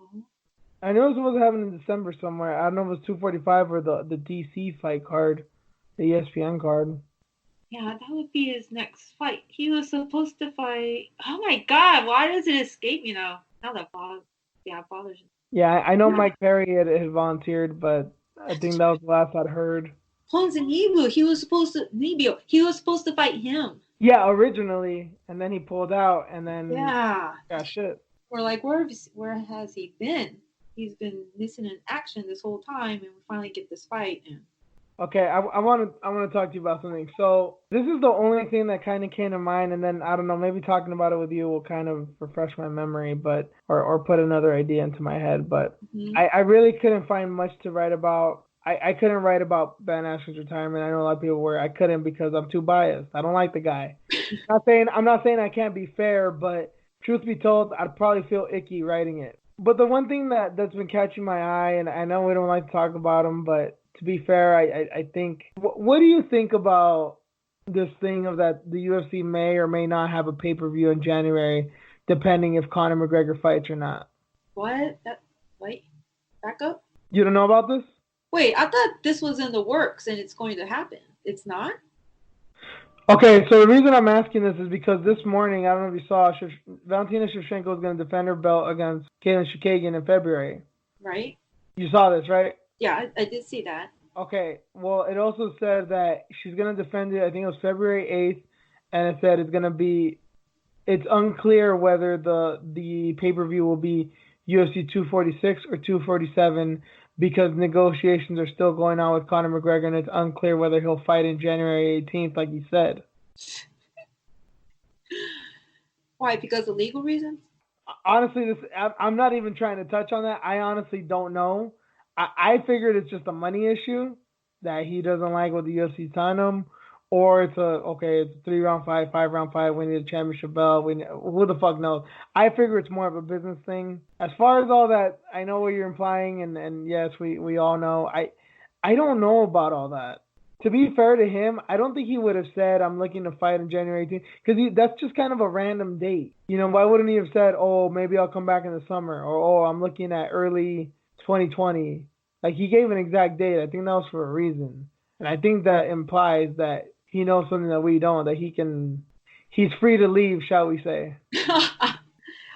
I know it was supposed to happen in December somewhere. I don't know if it was 245 or the DC fight card, the ESPN card. Yeah, that would be his next fight. He was supposed to fight. Oh my god, why does it escape me now? Now that bothers, yeah, it bothers me. Yeah, I know Mike Perry had volunteered, but I think That's that right. was the last I'd heard. Ponzinibbio, he was supposed to fight him. Yeah, originally, and then he pulled out, and then Yeah, got shit. we're like, where has he been? He's been missing in action this whole time, and we finally get this fight. And Okay, I want to talk to you about something. So this is the only thing that kind of came to mind, and then I don't know, maybe talking about it with you will kind of refresh my memory, but or put another idea into my head. But mhm. I really couldn't find much to write about. I couldn't write about Ben Askren's retirement. I know a lot of people were. I couldn't because I'm too biased. I don't like the guy. I'm not saying I can't be fair, but truth be told, I'd probably feel icky writing it. But the one thing that's been catching my eye, and I know we don't like to talk about him, but to be fair, I think. What do you think about this thing of that the UFC may or may not have a pay per view in January, depending if Conor McGregor fights or not? What? That wait, back up. You don't know about this? Wait, I thought this was in the works and it's going to happen. It's not, Okay, so the reason I'm asking this is because this morning, I don't know if you saw, Valentina Shevchenko is going to defend her belt against Katlyn Chookagian in February. right? You saw this, right? Yeah, I did see that. Okay, well, it also said that she's going to defend it, I think it was February 8th, and it said it's unclear whether the pay-per-view will be UFC 246 or 247 because negotiations are still going on with Conor McGregor, and it's unclear whether he'll fight in January 18th, like he said. Why? Because of legal reasons? Honestly, I'm not even trying to touch on that. I honestly don't know. I figured it's just a money issue that he doesn't like what the UFC's telling him, or it's a 3 round fight, 5 round fight. We need a championship belt. Who the fuck knows? I figure it's more of a business thing. As far as all that, I know what you're implying, and yes, we all know. I don't know about all that. To be fair to him, I don't think he would have said I'm looking to fight on January 18th because that's just kind of a random date. Why wouldn't he have said, "Oh, maybe I'll come back in the summer," or "Oh, I'm looking at early 2020." Like he gave an exact date. I think that was for a reason, and I think that implies that he knows something that we don't. That he's free to leave, shall we say?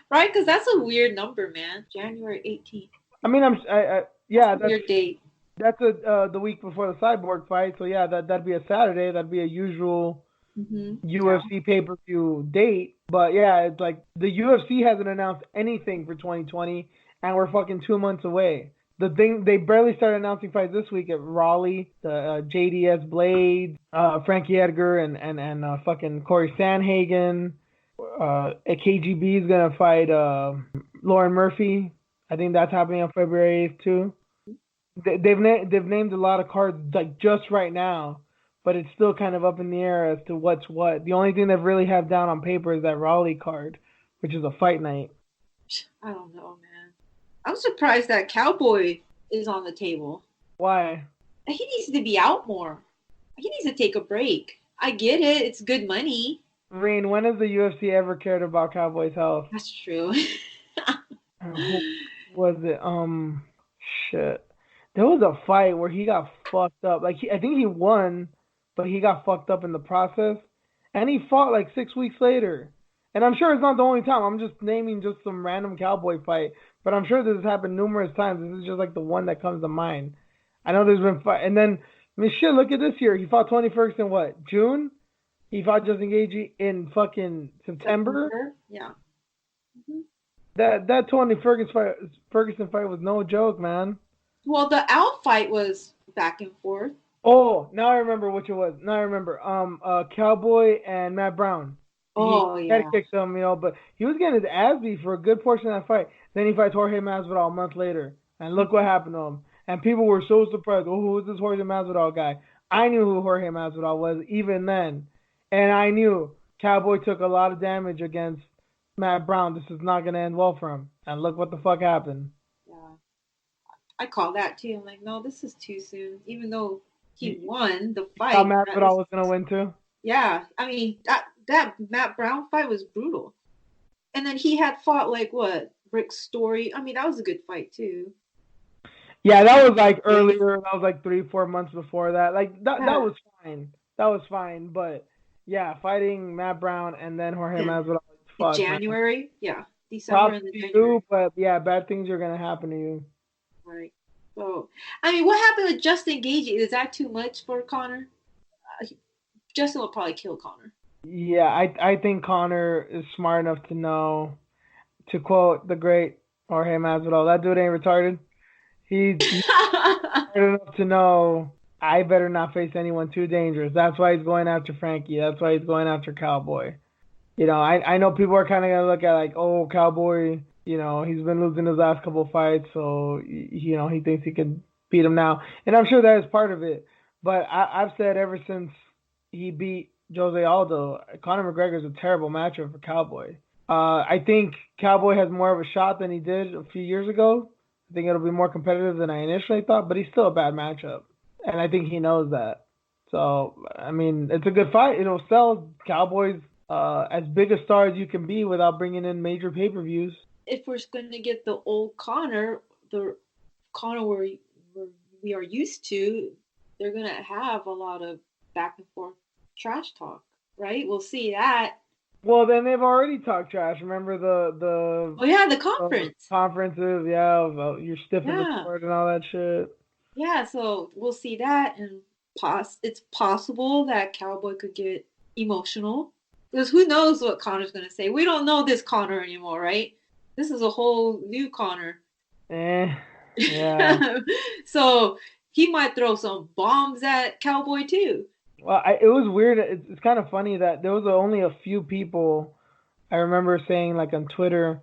Right? Because that's a weird number, man. January 18th. I mean, That's yeah, a weird date. that's the week before the Cyborg fight. So yeah, that'd be a Saturday. That'd be a usual Yeah. UFC pay-per-view date. But yeah, it's like the UFC hasn't announced anything for 2020, and we're fucking 2 months away. The thing they barely started announcing fights this week at Raleigh, the JDS Blade, Frankie Edgar, and fucking Corey Sandhagen. KGB is gonna fight Lauren Murphy. I think that's happening on February 8th too. They've named a lot of cards like just right now, but it's still kind of up in the air as to what's what. The only thing they've really have down on paper is that Raleigh card, which is a fight night. I don't know, man. I'm surprised that Cowboy is on the table. Why? He needs to be out more. He needs to take a break. I get it. It's good money. Reen, when has the UFC ever cared about Cowboys' health? That's true. Who was it? Shit. There was a fight where he got fucked up. Like I think he won, but he got fucked up in the process, and he fought like 6 weeks later. And I'm sure it's not the only time. I'm just naming just some random cowboy fight, but I'm sure this has happened numerous times. This is just like the one that comes to mind. I know there's been fight, and then I mean shit. Look at this year. He fought Tony Ferguson what June. He fought Justin Gaethje in fucking September. Yeah. Mm-hmm. That Tony Ferguson fight was no joke, man. Well, the out fight was back and forth. Oh, now I remember which it was. Now I remember. Cowboy and Matt Brown. He Oh head yeah. kicked him, but he was getting his ass beat for a good portion of that fight. Then he fights Jorge Masvidal a month later, and look what happened to him. And people were so surprised. Oh, who is this Jorge Masvidal guy? I knew who Jorge Masvidal was even then, and I knew Cowboy took a lot of damage against Matt Brown. This is not gonna end well for him. And look what the fuck happened. Yeah. I call that too. I'm like, no, this is too soon. Even though he won the fight. Thought Masvidal was gonna win too. Yeah, I mean that Matt Brown fight was brutal. And then he had fought like what Rick Story. I mean that was a good fight too. Yeah, that was like earlier. That was like 3-4 months before that. Like that was fine. that was fine. But yeah, fighting Matt Brown and then Jorge Yeah. Masvidal, In fuck man. January, yeah, December Props and then to January, you, but yeah, bad things are gonna happen to you. right? So, I mean, what happened with Justin Gagey? Is that too much for Connor? Justin will probably kill Connor. Yeah, I think Connor is smart enough to know, to quote the great Jorge Masvidal, that dude ain't retarded. He's smart enough to know I better not face anyone too dangerous. That's why he's going after Frankie. That's why he's going after Cowboy. I know people are kind of gonna look at like, oh, Cowboy, he's been losing his last couple fights, so he thinks he can beat him now, and I'm sure that is part of it. But I've said ever since he beat Jose Aldo, Conor McGregor is a terrible matchup for Cowboy. I think Cowboy has more of a shot than he did a few years ago. I think it'll be more competitive than I initially thought, but he's still a bad matchup, and I think he knows that. So I mean, it's a good fight. It'll sell. Cowboys as big a star as you can be without bringing in major pay-per-views. If we're going to get the old Connor, the Connor we are used to, they're going to have a lot of back and forth trash talk, right? We'll see that. Well, then they've already talked trash. Remember Oh yeah, the the conference. conferences? Yeah, about you're stiff as a Yeah, board and all that shit. yeah. So we'll see that, and it's possible that Cowboy could get emotional because who knows what Connor's going to say? We don't know this Connor anymore, right? This is a whole new Connor. Eh, yeah. So he might throw some bombs at Cowboy too. Well, it was weird. It's kind of funny that there was only a few people I remember saying like on Twitter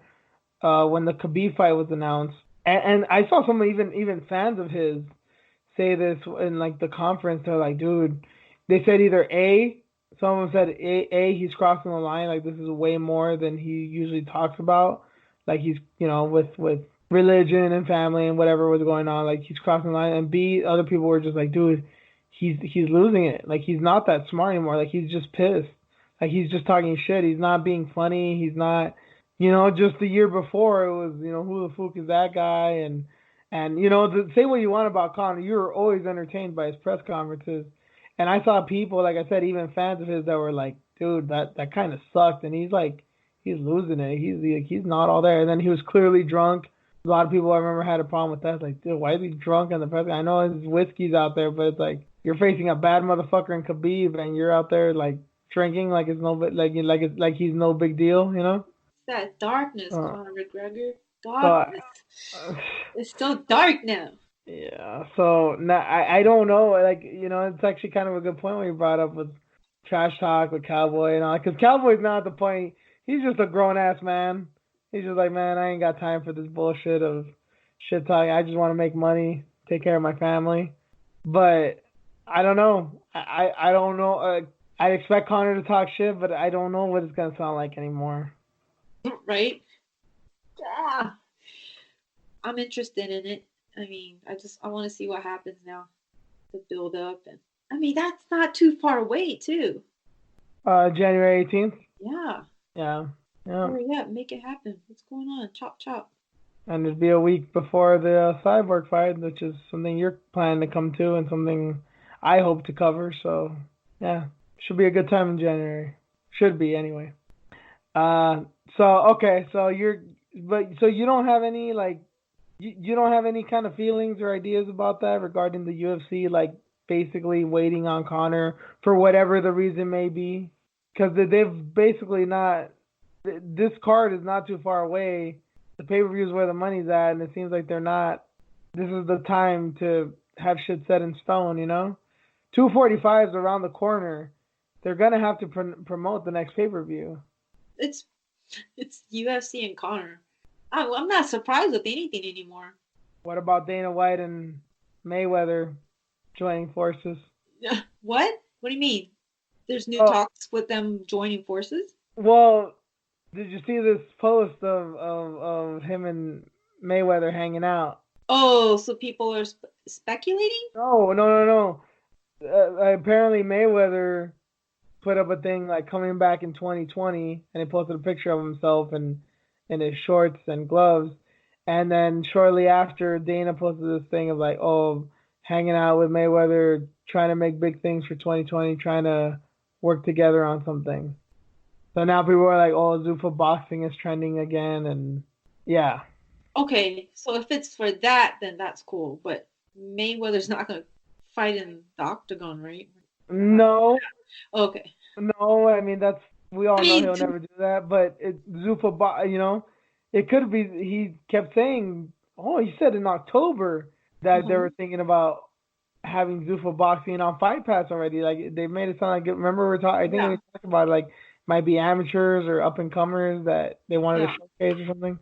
when the Khabib fight was announced, and I saw some even fans of his say this in like the conference. They're like, dude, they said either A, some of them said he's crossing the line, like this is way more than he usually talks about, like he's with religion and family and whatever was going on, like he's crossing the line, and B, other people were just like, dude, he's losing it, like he's not that smart anymore, like he's just pissed, like he's just talking shit, he's not being funny, he's not, just the year before it was, who the fuck is that guy, and say what you want about Conor, you were always entertained by his press conferences. And I saw people, like I said, even fans of his that were like, "Dude, that kind of sucked." And he's like, he's losing it. He's not all there. And then he was clearly drunk. A lot of people I remember had a problem with that. It's like, dude, why is he drunk in the press? I know his whiskey's out there, but it's like you're facing a bad motherfucker in Khabib, and you're out there like drinking like it's no like he's no big deal, you know? It's that darkness, Uh, Conor McGregor. so I, Darkness. It's so dark now. Yeah, so now I don't know. Like it's actually kind of a good point when you brought up with trash talk with Cowboy and all. Because Cowboy's not at the point. He's just a grown ass man. He's just like, man, I ain't got time for this bullshit of shit talking. I just want to make money, take care of my family. But I don't know. I don't know. I expect Connor to talk shit, but I don't know what it's gonna sound like anymore. Right? Yeah. I'm interested in it. I mean, I want to see what happens now. The build up and I mean that's not too far away too. January 18th. Yeah. Yeah, yeah. Hurry up, make it happen. What's going on? Chop chop. And it'd be a week before the Cyborg fight, which is something you're planning to come to and something I hope to cover. So, yeah, should be a good time in January. Should be anyway. Uh, so okay, so you don't have any like, you don't have any kind of feelings or ideas about that regarding the UFC, like basically waiting on Conor for whatever the reason may be, because they've basically not. This card is not too far away. The pay per view is where the money's at, and it seems like they're not. This is the time to have shit set in stone, 245 is around the corner. They're gonna have to promote the next pay per view. It's it's UFC and Connor. I'm not surprised with anything anymore. What about Dana White and Mayweather joining forces? What? What do you mean? There's new Oh, talks with them joining forces? well, did you see this post of him and Mayweather hanging out? Oh, so people are speculating? No, no, no, no. Apparently Mayweather put up a thing like coming back in 2020, and he posted a picture of himself in his shorts and gloves. And then shortly after, Dana posted this thing of like, oh, hanging out with Mayweather, trying to make big things for 2020, trying to work together on something. So now people are like, "Oh, Zuffa boxing is trending again," and yeah. Okay, so if it's for that, then that's cool. But Mayweather's not gonna fight in the octagon, right? No, Okay. no. I mean, that's we I all know mean, he'll never do that. But it could be. He kept saying, "Oh, he said in October that they were thinking about having Zuffa boxing on Fight Pass already. Like they made it sound like. Remember we were talking. I think yeah, we talked about it, like might be amateurs or up and comers that they wanted to yeah, showcase or something.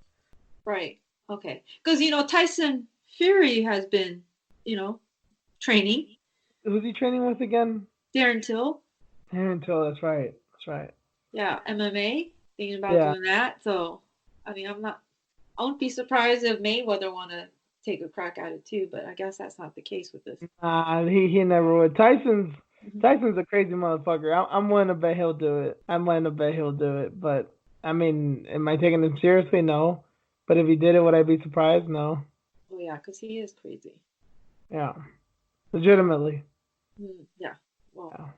right. Okay, because Tyson Fury has been, training. Who's he training with again? Darren Till. Aaron Till. That's right. That's right. Yeah, MMA. Thinking about Yeah. doing that. So, I mean, I wouldn't be surprised if Mayweather want to take a crack at it too. But I guess that's not the case with this. He never would. Tyson's Mhm. Tyson's a crazy motherfucker. I'm willing to bet he'll do it. I'm willing to bet he'll do it. But I mean, am I taking him seriously? No. But if he did it, would I be surprised? No. Oh yeah, because he is crazy. Yeah. Legitimately. Yeah. Well, Yeah.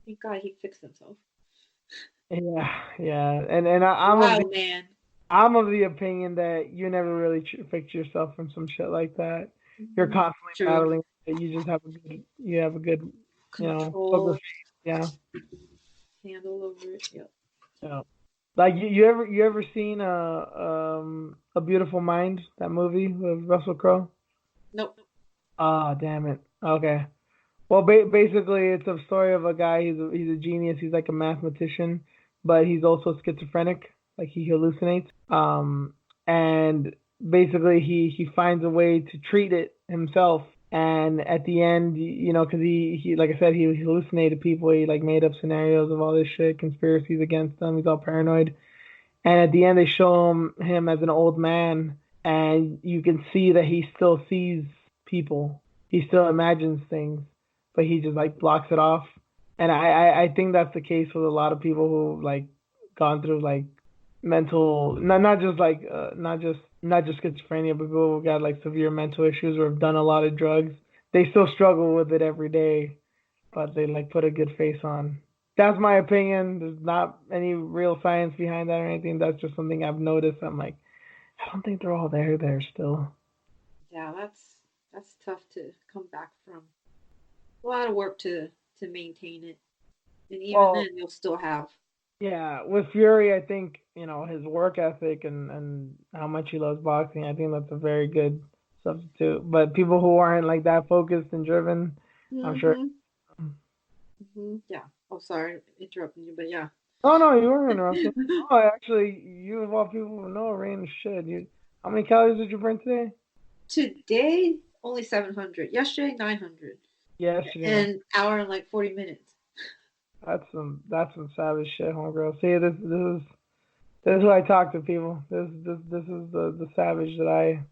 thank God he fixed himself. Yeah. Yeah. And Wow, man. I'm of the opinion that you never really fix yourself from some shit like that. You're constantly True. battling. You just have a good, poker Control, face. Yeah. handle over it. Yep. Yeah. Like you ever seen a Beautiful Mind, that movie with Russell Crowe? Nope. Ah, damn it. Okay. Well, basically, it's a story of a guy. He's a genius. He's like a mathematician, but he's also schizophrenic. Like he hallucinates. And basically, he finds a way to treat it himself. And at the end, because he like I said, he hallucinated people. He like made up scenarios of all this shit, conspiracies against them. He's all paranoid. And at the end, they show him as an old man, and you can see that he still sees people. He still imagines things, but he just like blocks it off. And I think that's the case with a lot of people who like gone through like mental, not just like not just schizophrenia, but people who got like severe mental issues or have done a lot of drugs. They still struggle with it every day, but they like put a good face on. That's my opinion. There's not any real science behind that or anything. That's just something I've noticed. I'm like, I don't think they're all there still. Yeah, that's tough to come back from. A lot of work to maintain it, and even Well, then, you'll still have. yeah, with Fury, I think his work ethic and how much he loves boxing. I think that's a very good substitute. But people who aren't like that focused and driven, I'm sure. Mm-hmm. Yeah. Oh, sorry, interrupting you, but yeah. Oh no, you weren't interrupting. Oh, actually, you of all people know, Rain shit. How many calories did you burn today? Today, only 700. Yesterday, 900. Yesterday. An hour and like 40 minutes. That's some savage shit, homegirl. See, this is who I talk to, people. This is the savage that I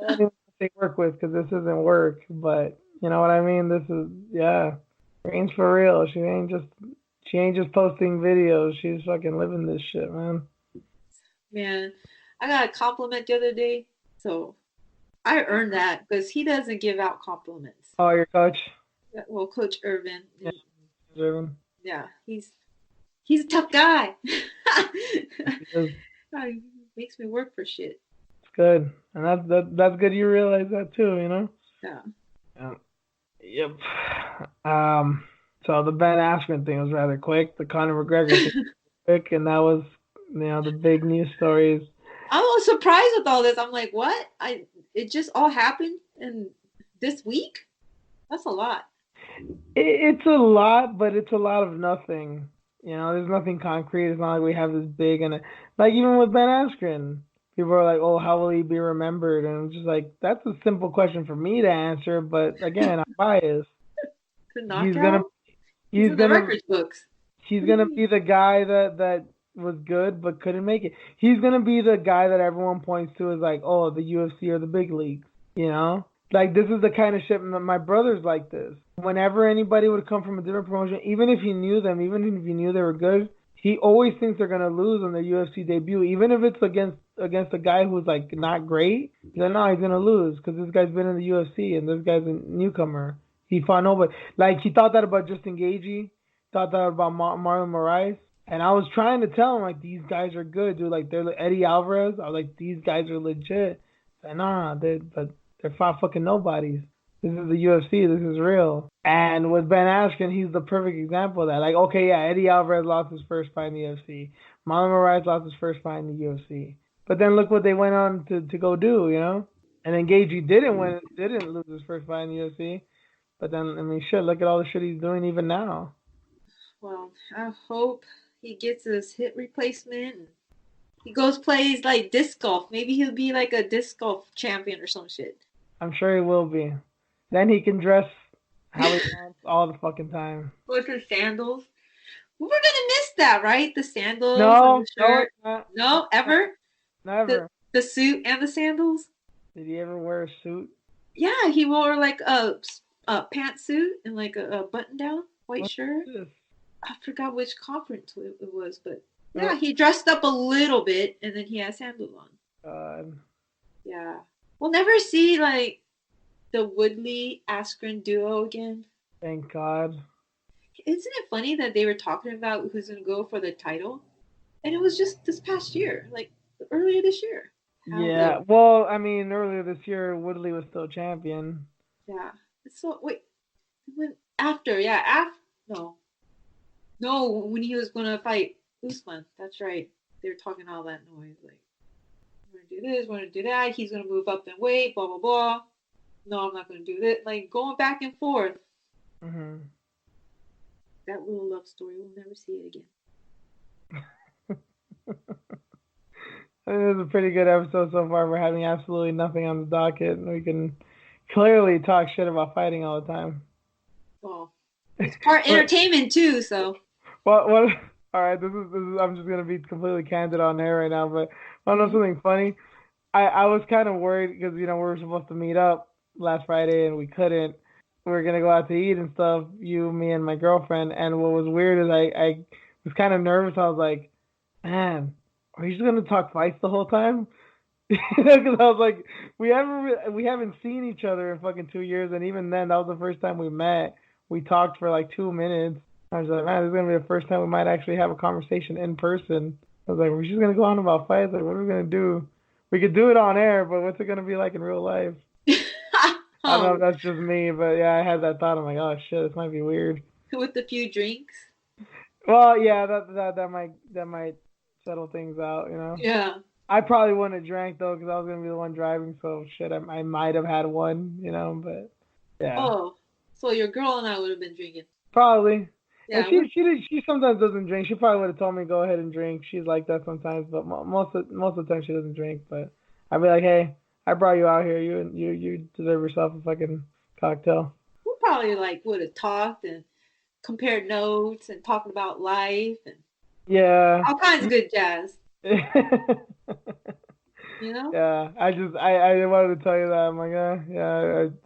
don't even say work with, because this isn't work, but you know what I mean. This is, yeah, Rain's for real. She ain't just posting videos. She's fucking living this shit, man. Man, I got a compliment the other day, so I earned that because he doesn't give out compliments. Oh, your coach? Well, Coach Irvin, Yeah, Irvin. yeah, he's a tough guy. It's He makes me work for shit. good, and that's good. You realize that too. Yeah. Yeah. Yep. Um. So the Ben Askren thing was rather quick. The Conor McGregor thing was quick, and that was the big news stories. I was surprised with all this. I'm like, what? It just all happened in this week? That's a lot. It's a lot, but it's a lot of nothing. There's nothing concrete. It's not like we have this big and like even with Ben Askren, people are like, "Oh, how will he be remembered?" And I'm just like, that's a simple question for me to answer. But again, I'm biased. The He's gonna, knockout? He's he's in the gonna, records books. he's What do you gonna mean? be the guy that was good but couldn't make it. He's gonna be the guy that everyone points to as like, "Oh, the UFC or the big leagues." You know? Like this is the kind of shit my brother's like this. Whenever anybody would come from a different promotion, even if you knew them, even if you knew they were good, he always thinks they're gonna lose on their UFC debut, even if it's against a guy who's like not great. He's like, no, he's gonna lose because this guy's been in the UFC and this guy's a newcomer. He fought nobody. Like he thought that about Justin Gaethje, thought that about Marlon Moraes, and I was trying to tell him like these guys are good, dude. Like they're like Eddie Alvarez. I was like these guys are legit. Like, nah, they're fought fucking nobodies. This is the UFC. This is real. And with Ben Askren, he's the perfect example of that. Like, okay, yeah, Eddie Alvarez lost his first fight in the UFC. Marlon Moraes lost his first fight in the UFC. But then look what they went on to go do, you know? And then Gaethje didn't lose his first fight in the UFC. But then, I mean, shit, look at all the shit he's doing even now. Well, I hope he gets his hip replacement. And he goes plays like disc golf. Maybe he'll be like a disc golf champion or some shit. I'm sure he will be. Then he can dress how he wants all the fucking time. With his sandals. We're gonna miss that, right? The sandals No, and the shirt. not, No, ever? never. The suit and the sandals? Did he ever wear a suit? Yeah, he wore like a pantsuit and like a button down white What shirt. is this? I forgot which conference it was, but yeah, he dressed up a little bit and then he had sandals on. Yeah. We'll never see like the Woodley Askren duo again. Thank God. Isn't it funny that they were talking about who's gonna go for the title? And it was just this past year, like earlier this year. Yeah. Well, I mean, earlier this year, Woodley was still champion. Yeah. So wait, after no, when he was gonna fight Usman, that's right. They were talking all that noise, like we're gonna do this, we're gonna do that. He's gonna move up in weight, blah blah blah. No, I'm not gonna do that. Like going back and forth. Mm-hmm. That little love story, we'll never see it again. I think it was a pretty good episode so far. We're having absolutely nothing on the docket. We can clearly talk shit about fighting all the time. Well, it's part entertainment too, so. What? All right, this is. I'm just gonna be completely candid on air right now, but I know something funny. I was kind of worried because we were supposed to meet up last Friday and we couldn't. We were gonna go out to eat and stuff. You, me, and my girlfriend. And what was weird is I was kind of nervous. I was like, man, are you just gonna talk fights the whole time? Because I was like, we haven't seen each other in fucking 2 years, and even then, that was the first time we met. We talked for like 2 minutes. I was like, man, this is gonna be the first time we might actually have a conversation in person. I was like, we're just gonna go on about fights. Like, what are we gonna do? We could do it on air, but what's it gonna be like in real life? I don't know if that's just me, but yeah, I had that thought. I'm like, oh shit, this might be weird. With a few drinks. Well, yeah, that might settle things out, Yeah. I probably wouldn't have drank though, because I was gonna be the one driving. So shit, I might have had one, but yeah. Oh, so your girl and I would have been drinking. Probably. Yeah. And she sometimes doesn't drink. She probably would have told me go ahead and drink. She's like that sometimes, but most of the time she doesn't drink. But I'd be like, hey, I brought you out here. You deserve yourself a fucking cocktail. We probably would have talked and compared notes and talking about life and all kinds of good jazz. Yeah, I wanted to tell you that. I'm like,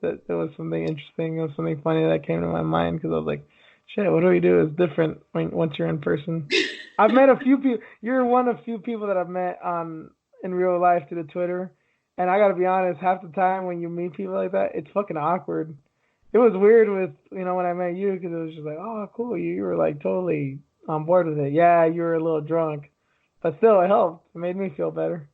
there was something interesting. It was something funny that came to my mind because I was like, shit, what do we do? It's different once you're in person. I've met a few people. You're one of few people that I've met in real life through the Twitter. And I gotta be honest, half the time when you meet people like that, it's fucking awkward. It was weird with, when I met you, because it was just like, oh, cool. You were like totally on board with it. Yeah, you were a little drunk. But still, it helped. It made me feel better.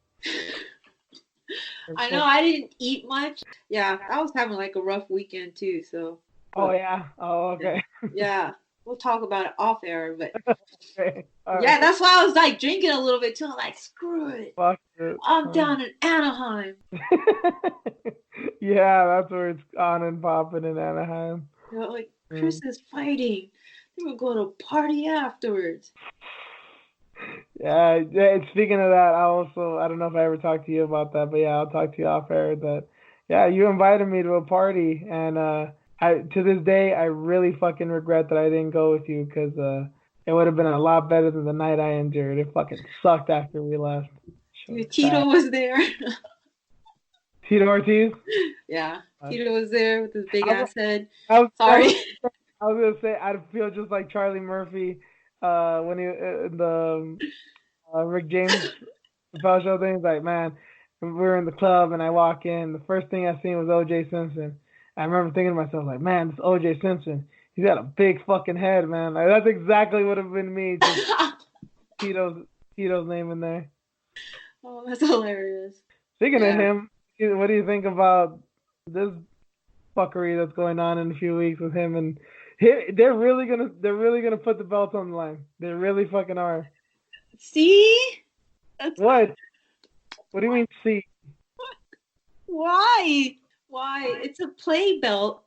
I know, I didn't eat much. Yeah, I was having a rough weekend too, so. Oh, yeah? Oh, okay. Yeah, we'll talk about it off air, but. Okay. Yeah, that's why I was drinking a little bit too. I'm like, screw it. Fuck it. I'm down in Anaheim. Yeah, that's where it's on and popping in Anaheim. Chris is fighting. They were going to party afterwards. Yeah, speaking of that, I don't know if I ever talked to you about that, but yeah, I'll talk to you off air that, yeah, you invited me to a party, and to this day, I really fucking regret that I didn't go with you, because it would have been a lot better than the night I endured. It fucking sucked after we left. Tito was there. Tito Ortiz? Yeah, Tito was there with his big ass head. Sorry. I was going to say, I feel just like Charlie Murphy when he the Rick James Chappelle show thing. He's like, man, we were in the club and I walk in. The first thing I seen was O.J. Simpson. I remember thinking to myself, like, man, this O.J. Simpson, he's got a big fucking head, man. Like that's exactly what have been me. Just Tito's name in there. Oh, that's hilarious. Speaking of Yeah. him, what do you think about this fuckery that's going on in a few weeks with him and they're really gonna put the belt on the line. They really fucking are. See? That's What? What do you mean? See? why? Why? It's a play belt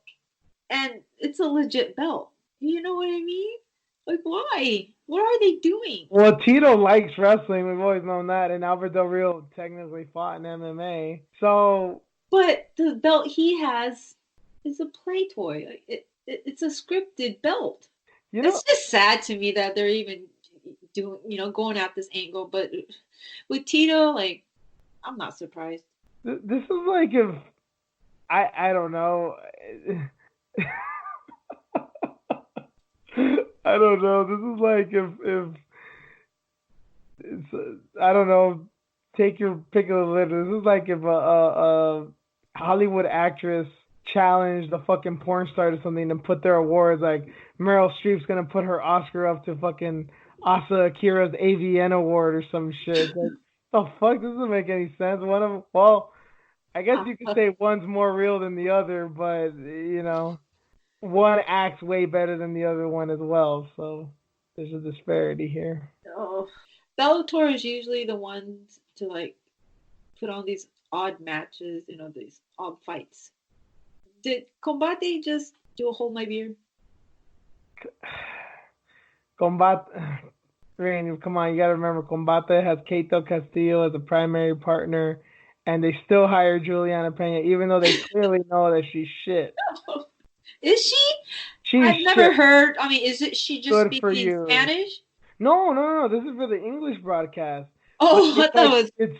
and it's a legit belt. You know what I mean? Like, why? What are they doing? Well, Tito likes wrestling. We've always known that, and Albert Del Rio technically fought in MMA. So But the belt he has is a play toy. Like, it's a scripted belt. you know, It's just sad to me that they're even doing, going at this angle. But with Tito, like, I'm not surprised. this is like if I don't know. I don't know. This is like if it's I don't know. Take your pick of the litter. This is like if a Hollywood actress challenged a fucking porn star to something and put their awards. Like Meryl Streep's gonna put her Oscar up to fucking Asa Akira's AVN award or some shit. Like the fuck, this doesn't make any sense. One of well, I guess you could say one's more real than the other, but one acts way better than the other one as well. So there's a disparity here. Oh, Bellator is usually the ones to like put on these odd matches, these odd fights. Did Combate just do a hold my beer? Combate, Rain, come on, you gotta remember, Combate has Keito Castillo as a primary partner, and they still hire Juliana Pena, even though they clearly know that she's shit. Is she? She's I've never shit. heard. I mean, is it she just Good for speaking in you. Spanish? No, no, no. This is for the English broadcast. But Oh, I it's thought it like was.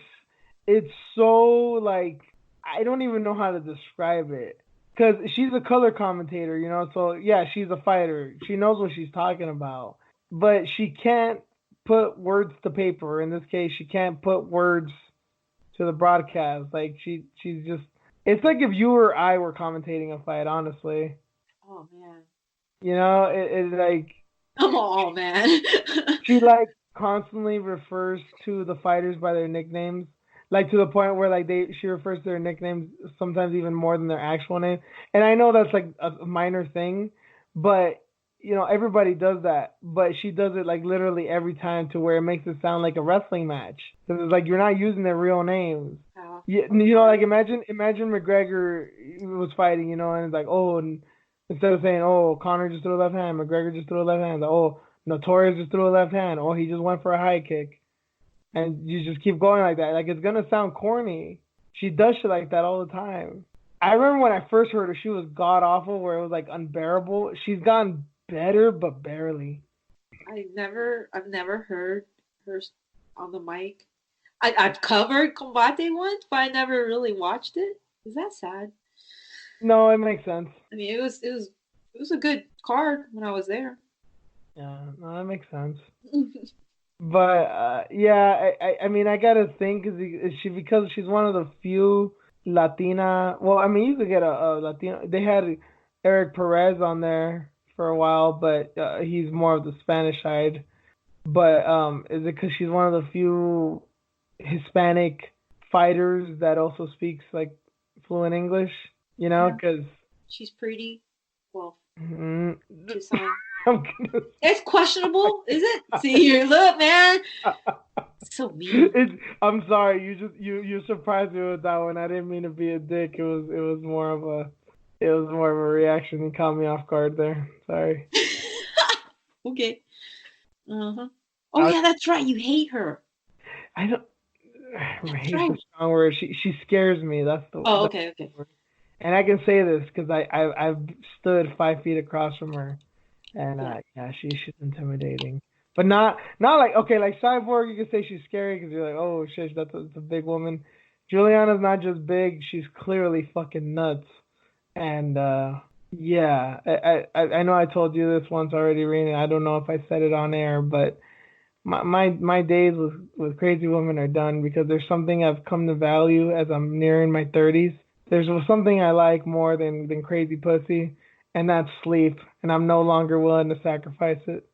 it's so like I don't even know how to describe it. Cause she's a color commentator, So yeah, she's a fighter. She knows what she's talking about, but she can't put words to paper. In this case, she can't put words to the broadcast. Like she's just. It's like if you or I were commentating a fight. Honestly, Oh man. it's like Oh man. she like constantly refers to the fighters by their nicknames, like to the point where like she refers to their nicknames sometimes even more than their actual name. And I know that's like a minor thing, but everybody does that. But she does it like literally every time to where it makes it sound like a wrestling match because it's like you're not using their real names. Oh, Like imagine McGregor was fighting, and it's like and instead of saying Conor just threw a left hand, McGregor just threw a left hand, like, Notorious just threw a left hand. Oh, he just went for a high kick. And you just keep going like that. Like, it's going to sound corny. She does shit like that all the time. I remember when I first heard her, she was god awful, where it was like unbearable. She's gotten better, but barely. I've never heard her on the mic. I've covered Combate once, but I never really watched it. Is that sad? No, it makes sense. I mean, it was a good card when I was there. Yeah, no, that makes sense. But yeah, I mean, I gotta think because she's one of the few Latina. Well, I mean, you could get a Latina. They had Eric Perez on there for a while, but he's more of the Spanish side. But is it because she's one of the few Hispanic fighters that also speaks like fluent English? Yeah. Because She's pretty. Well, mm, to some. I'm gonna It's questionable, is it? See here, look, man. So mean. I'm sorry. You surprised me with that one. I didn't mean to be a dick. It was more of a reaction. You caught me off guard there. Sorry. Okay. Uh-huh. Oh yeah, that's right. You hate her. I don't. That's Hate's right. a strong word. She scares me. That's Oh, the okay, okay. word. And I can say this because I've stood 5 feet across from her, and Yeah. yeah, she's intimidating. But not like okay, like Cyborg, you can say she's scary because you're like, oh shit, that's a big woman. Juliana's not just big; she's clearly fucking nuts. And Yeah, I know I told you this once already, Rena. I don't know if I said it on air, but my days with crazy women are done because there's something I've come to value as I'm nearing my 30s. There's something I like more than crazy pussy, and that's sleep. And I'm no longer willing to sacrifice it.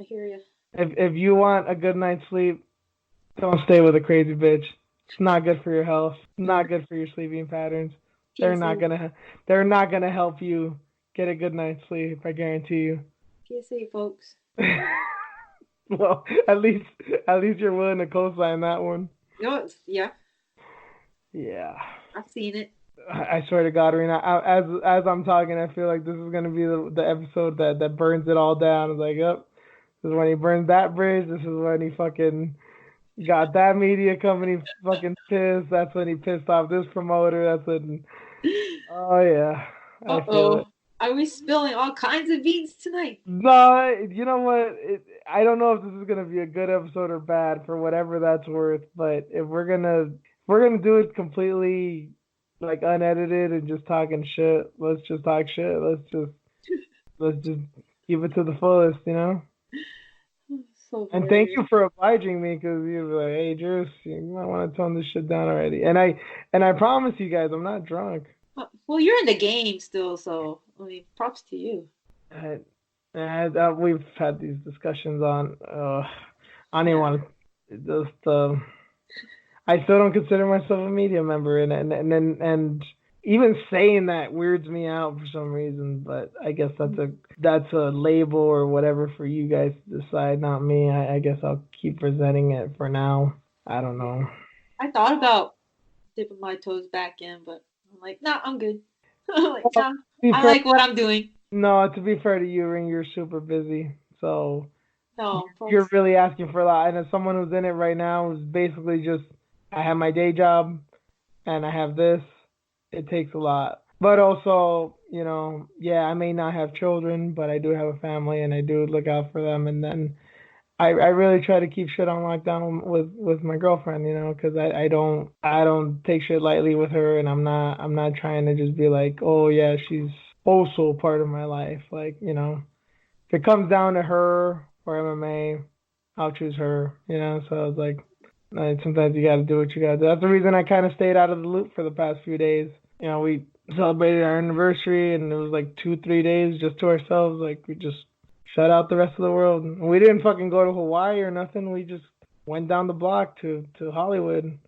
I hear you. If you want a good night's sleep, don't stay with a crazy bitch. It's not good for your health. It's not good for your sleeping patterns. They're not PSA, gonna they're not gonna help you get a good night's sleep. I guarantee you. PSA, folks. Well, at least you're willing to co-sign that one. No, yeah, Yeah. I've seen it. I swear to God, Rena, as I'm talking, I feel like this is gonna be the episode that burns it all down. It's like, yep, this is when he burns that bridge. This is when he fucking got that media company fucking pissed. That's when he pissed off this promoter. That's when. Oh yeah, I feel it. Uh-oh. Are we spilling all kinds of beans tonight? No, you know what? I don't know if this is gonna be a good episode or bad for whatever that's worth. But if we're gonna do it completely like unedited and just talking shit, let's just talk shit. Let's just keep it to the fullest, you know. So And thank hilarious. you for obliging me because you were like, hey, Juice, you might want to tone this shit down already. And I promise you guys, I'm not drunk. Well, you're in the game still, so I mean, props to you. I, we've had these discussions on. I don't even Yeah. want to just. I still don't consider myself a media member, and even saying that weirds me out for some reason. But I guess that's a label or whatever for you guys to decide, not me. I guess I'll keep presenting it for now. I don't know. I thought about dipping my toes back in, but I'm like, nah, I'm good. I'm like, Well, nah, to be I fair, like what I'm doing. no, to be fair to you, Ring, you're super busy, so No, you're plus, really asking for a lot. And as someone who's in it right now, is basically just I have my day job and I have this. It takes a lot, but also, yeah, I may not have children, but I do have a family and I do look out for them. And then I really try to keep shit on lockdown with my girlfriend, because I don't take shit lightly with her, and I'm not trying to just be like, oh yeah, she's also part of my life. Like, if it comes down to her or MMA, I'll choose her. So it's like sometimes you got to do what you got to do. That's the reason I kind of stayed out of the loop for the past few days. We celebrated our anniversary, and it was like 2, 3 days just to ourselves. Like we just shut out the rest of the world. We didn't fucking go to Hawaii or nothing. We just went down the block to Hollywood.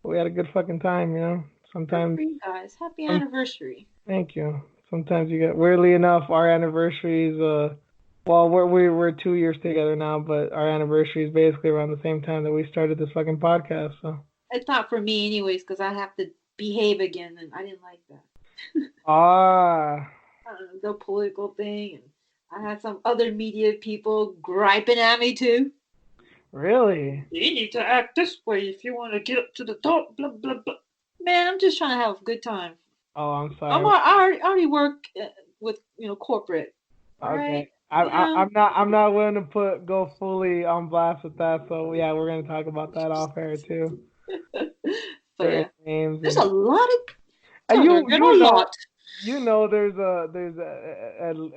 We had a good fucking time. good Sometimes, for you guys. Happy some, anniversary. thank you. Sometimes you get weirdly enough, our anniversaries. Well, we're 2 years together now, but our anniversary is basically around the same time that we started this fucking podcast. So. It's not for me, anyways, because I have to behave again, and I didn't like that. Ah, The political thing, and I had some other media people griping at me too. really? You need to act this way if you want to get up to the top. Blah blah blah. Man, I'm just trying to have a good time. Oh, I'm I'm sorry. I already work with corporate. All Okay. right, I, I I'm not willing to go fully on blast with that. So yeah, we're gonna talk about that off air too. but Certain yeah, names there's a and lot of you talking. A lot.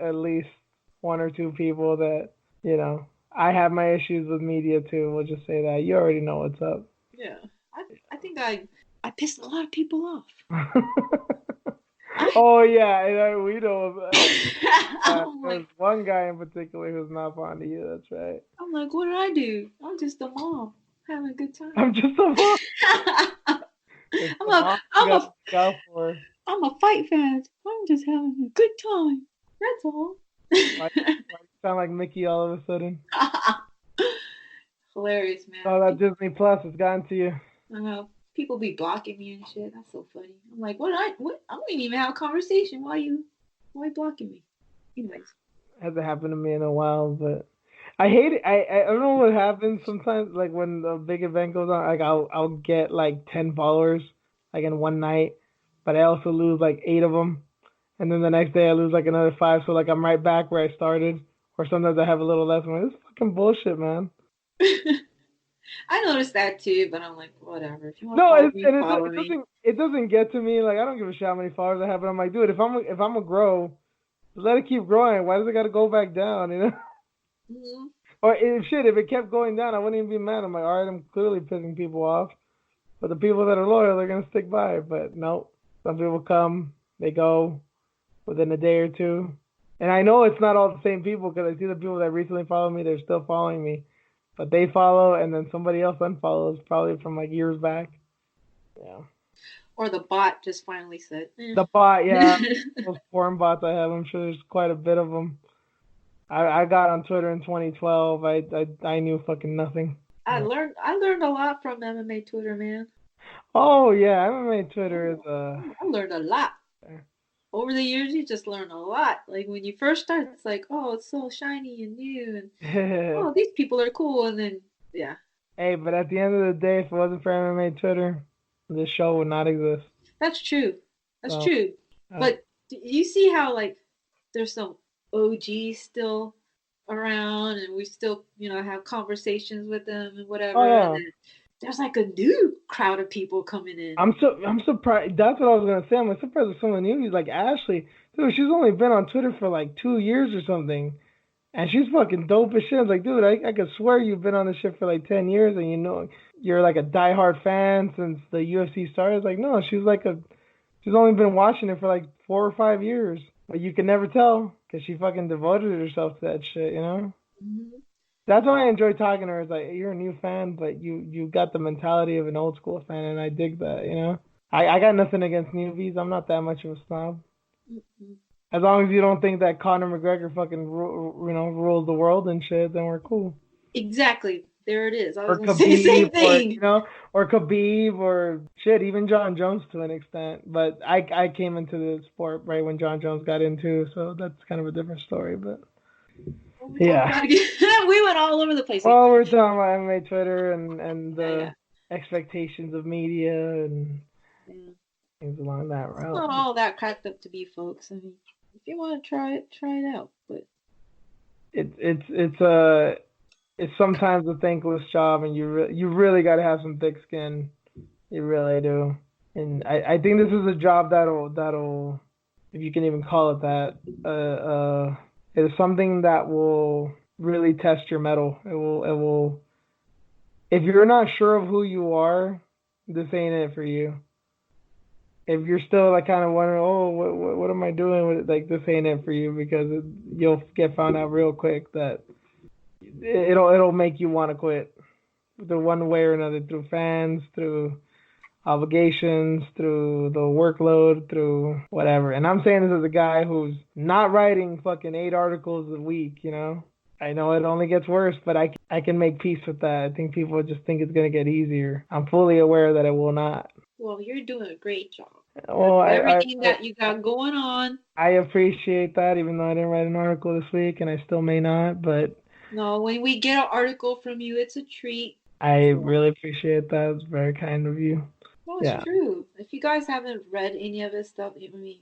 at least one or two people that I have my issues with media too. We'll just say that you already know what's up. Yeah, I think I pissed a lot of people off. I Oh yeah, and we know I'm there's like one guy in particular who's not fond of you. That's right. I'm like, what did I do? I'm just a mom having a good time. I'm just a mom. I'm It's the a mom you I'm got to a look out for. I'm a fight fan. I'm just having a good time. That's all. Why, why you sound like Mickey all of a sudden? Hilarious, man. Oh, that Disney Plus has gotten to you. People be blocking me and shit. That's so funny. I'm like, what? I don't even have a conversation. Why you blocking me? Anyways, Hasn't happened to me in a while, but I hate it. I don't know what happens sometimes. Like when the big event goes on, like I'll get like 10 followers like in one night, but I also lose like 8 of them, and then the next day I lose like another 5. So like I'm right back where I started, or sometimes I have a little less. I'm like, this is fucking bullshit, man. I noticed that too, but I'm like, whatever. If you want to No, follow it's, me, and follow it me. doesn't get to me. Like I don't give a shit how many followers I have, but I'm like, dude, if I'm a grow, let it keep growing. Why does it got to go back down? You know? Mm-hmm. Or if it kept going down, I wouldn't even be mad. I'm like, all right, I'm clearly pissing people off. But the people that are loyal, they're gonna stick by it. But no, some people come, they go within a day or two. And I know it's not all the same people because I see the people that recently followed me, they're still following me. But they follow, and then somebody else unfollows, probably from like years back. Yeah. Or the bot just finally said, eh. The bot, yeah, those porn bots I have, I'm sure there's quite a bit of them. I got on Twitter in 2012. I knew fucking nothing. I Yeah. learned a lot from MMA Twitter, man. Oh yeah, MMA Twitter is Oh, I learned a lot. uh, Over the years, you just learn a lot. Like when you first start, it's like, oh, it's so shiny and new, and oh, these people are cool, and then yeah, Hey, but at the end of the day, if it wasn't for MMA Twitter, this show would not exist. that's true. That's So, true. uh, But you see how like there's some OGs still around, and we still have conversations with them and oh whatever, and yeah, then there's like a new crowd of people coming in. I'm surprised. That's what I was gonna say. I'm like, surprised with some of the newbies like Ashley. Dude, she's only been on Twitter for like 2 years or something. And she's fucking dope as shit. I was like, dude, I could swear you've been on this shit for like 10 years and you know you're like a diehard fan since the UFC started. I was like, no, she's only been watching it for like 4 or 5 years. But you can never tell because she fucking devoted herself to that shit, you know? Mm-hmm. That's why I enjoy talking to her. It's like, you're a new fan, but you got the mentality of an old school fan, and I dig that, you know? I got nothing against newbies. I'm not that much of a snob. Mm-hmm. As long as you don't think that Conor McGregor fucking rules the world and shit, then we're cool. Exactly. There it is. I was Or gonna say the same Khabib, or thing. or Khabib, or shit, even John Jones to an extent. But I came into the sport right when John Jones got into, so that's kind of a different story. But What we talking yeah, about again? We went all over the place. well, we're talking about MMA Twitter and Yeah, the yeah. expectations of media and Yeah. things along that It's route. not all that cracked up to be, folks. I mean, if you want to try it out. But It's it's sometimes a thankless job, and you really got to have some thick skin. You really do. And I think this is a job that'll if you can even call it that, it is something that will really test your mettle. It will if you're not sure of who you are, this ain't it for you. If you're still like kind of wondering, oh, what am I doing with it? Like this ain't it for you because you'll get found out real quick that it'll make you want to quit, the one way or another, through fans, through obligations, through the workload, through whatever. And I'm saying this as a guy who's not writing fucking 8 articles a week, you know? I know it only gets worse, but I can make peace with that. I think people just think it's going to get easier. I'm fully aware that it will not. well, you're doing a great job with Well, everything that you got going on. I appreciate that, even though I didn't write an article this week, and I still may not, but No, when we get an article from you, it's a treat. I So, really appreciate that. It's very kind of you. well, it's Yeah. true. If you guys haven't read any of his stuff, I mean,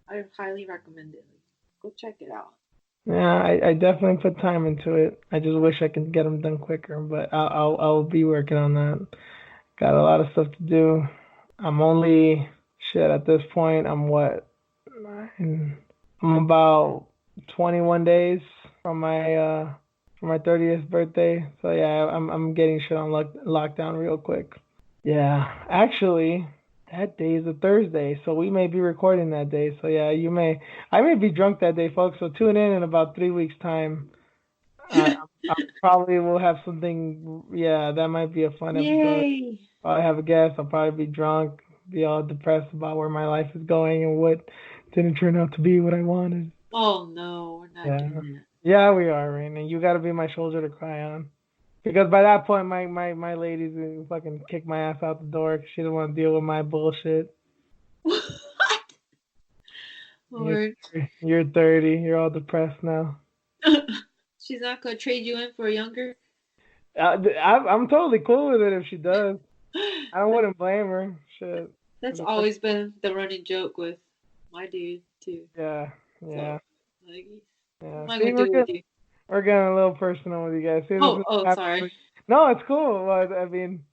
I highly recommend it. Go check it out. Yeah, I definitely put time into it. I just wish I could get them done quicker, but I'll be working on that. Got a lot of stuff to do. I'm only shit at this point. I'm what? I'm about 21 days from my 30th birthday. So yeah, I'm getting shit on lockdown real quick. Yeah, actually, that day is a Thursday, so we may be recording that day. So yeah, I may be drunk that day, folks. So tune in about 3 weeks time. I probably will have something. Yeah, that might be a fun episode. Yay! I have a guest. I'll probably be drunk, be all depressed about where my life is going and what didn't turn out to be what I wanted. Oh no, we're not Yeah, doing that. yeah, we are, Rain, and you got to be my shoulder to cry on. Because by that point, my lady's gonna fucking kick my ass out the door because she doesn't want to deal with my bullshit. What? You're Lord. you're 30. You're all depressed now. She's not gonna trade you in for a younger. I'm totally cool with it if she does. I wouldn't blame her. Shit. That's always been the running joke with my dude too. Yeah, So yeah, like, what yeah. am I See, gonna do with you? we're getting a little personal with you guys. See, this is Oh, sorry. absolutely no. It's cool. Well, I mean,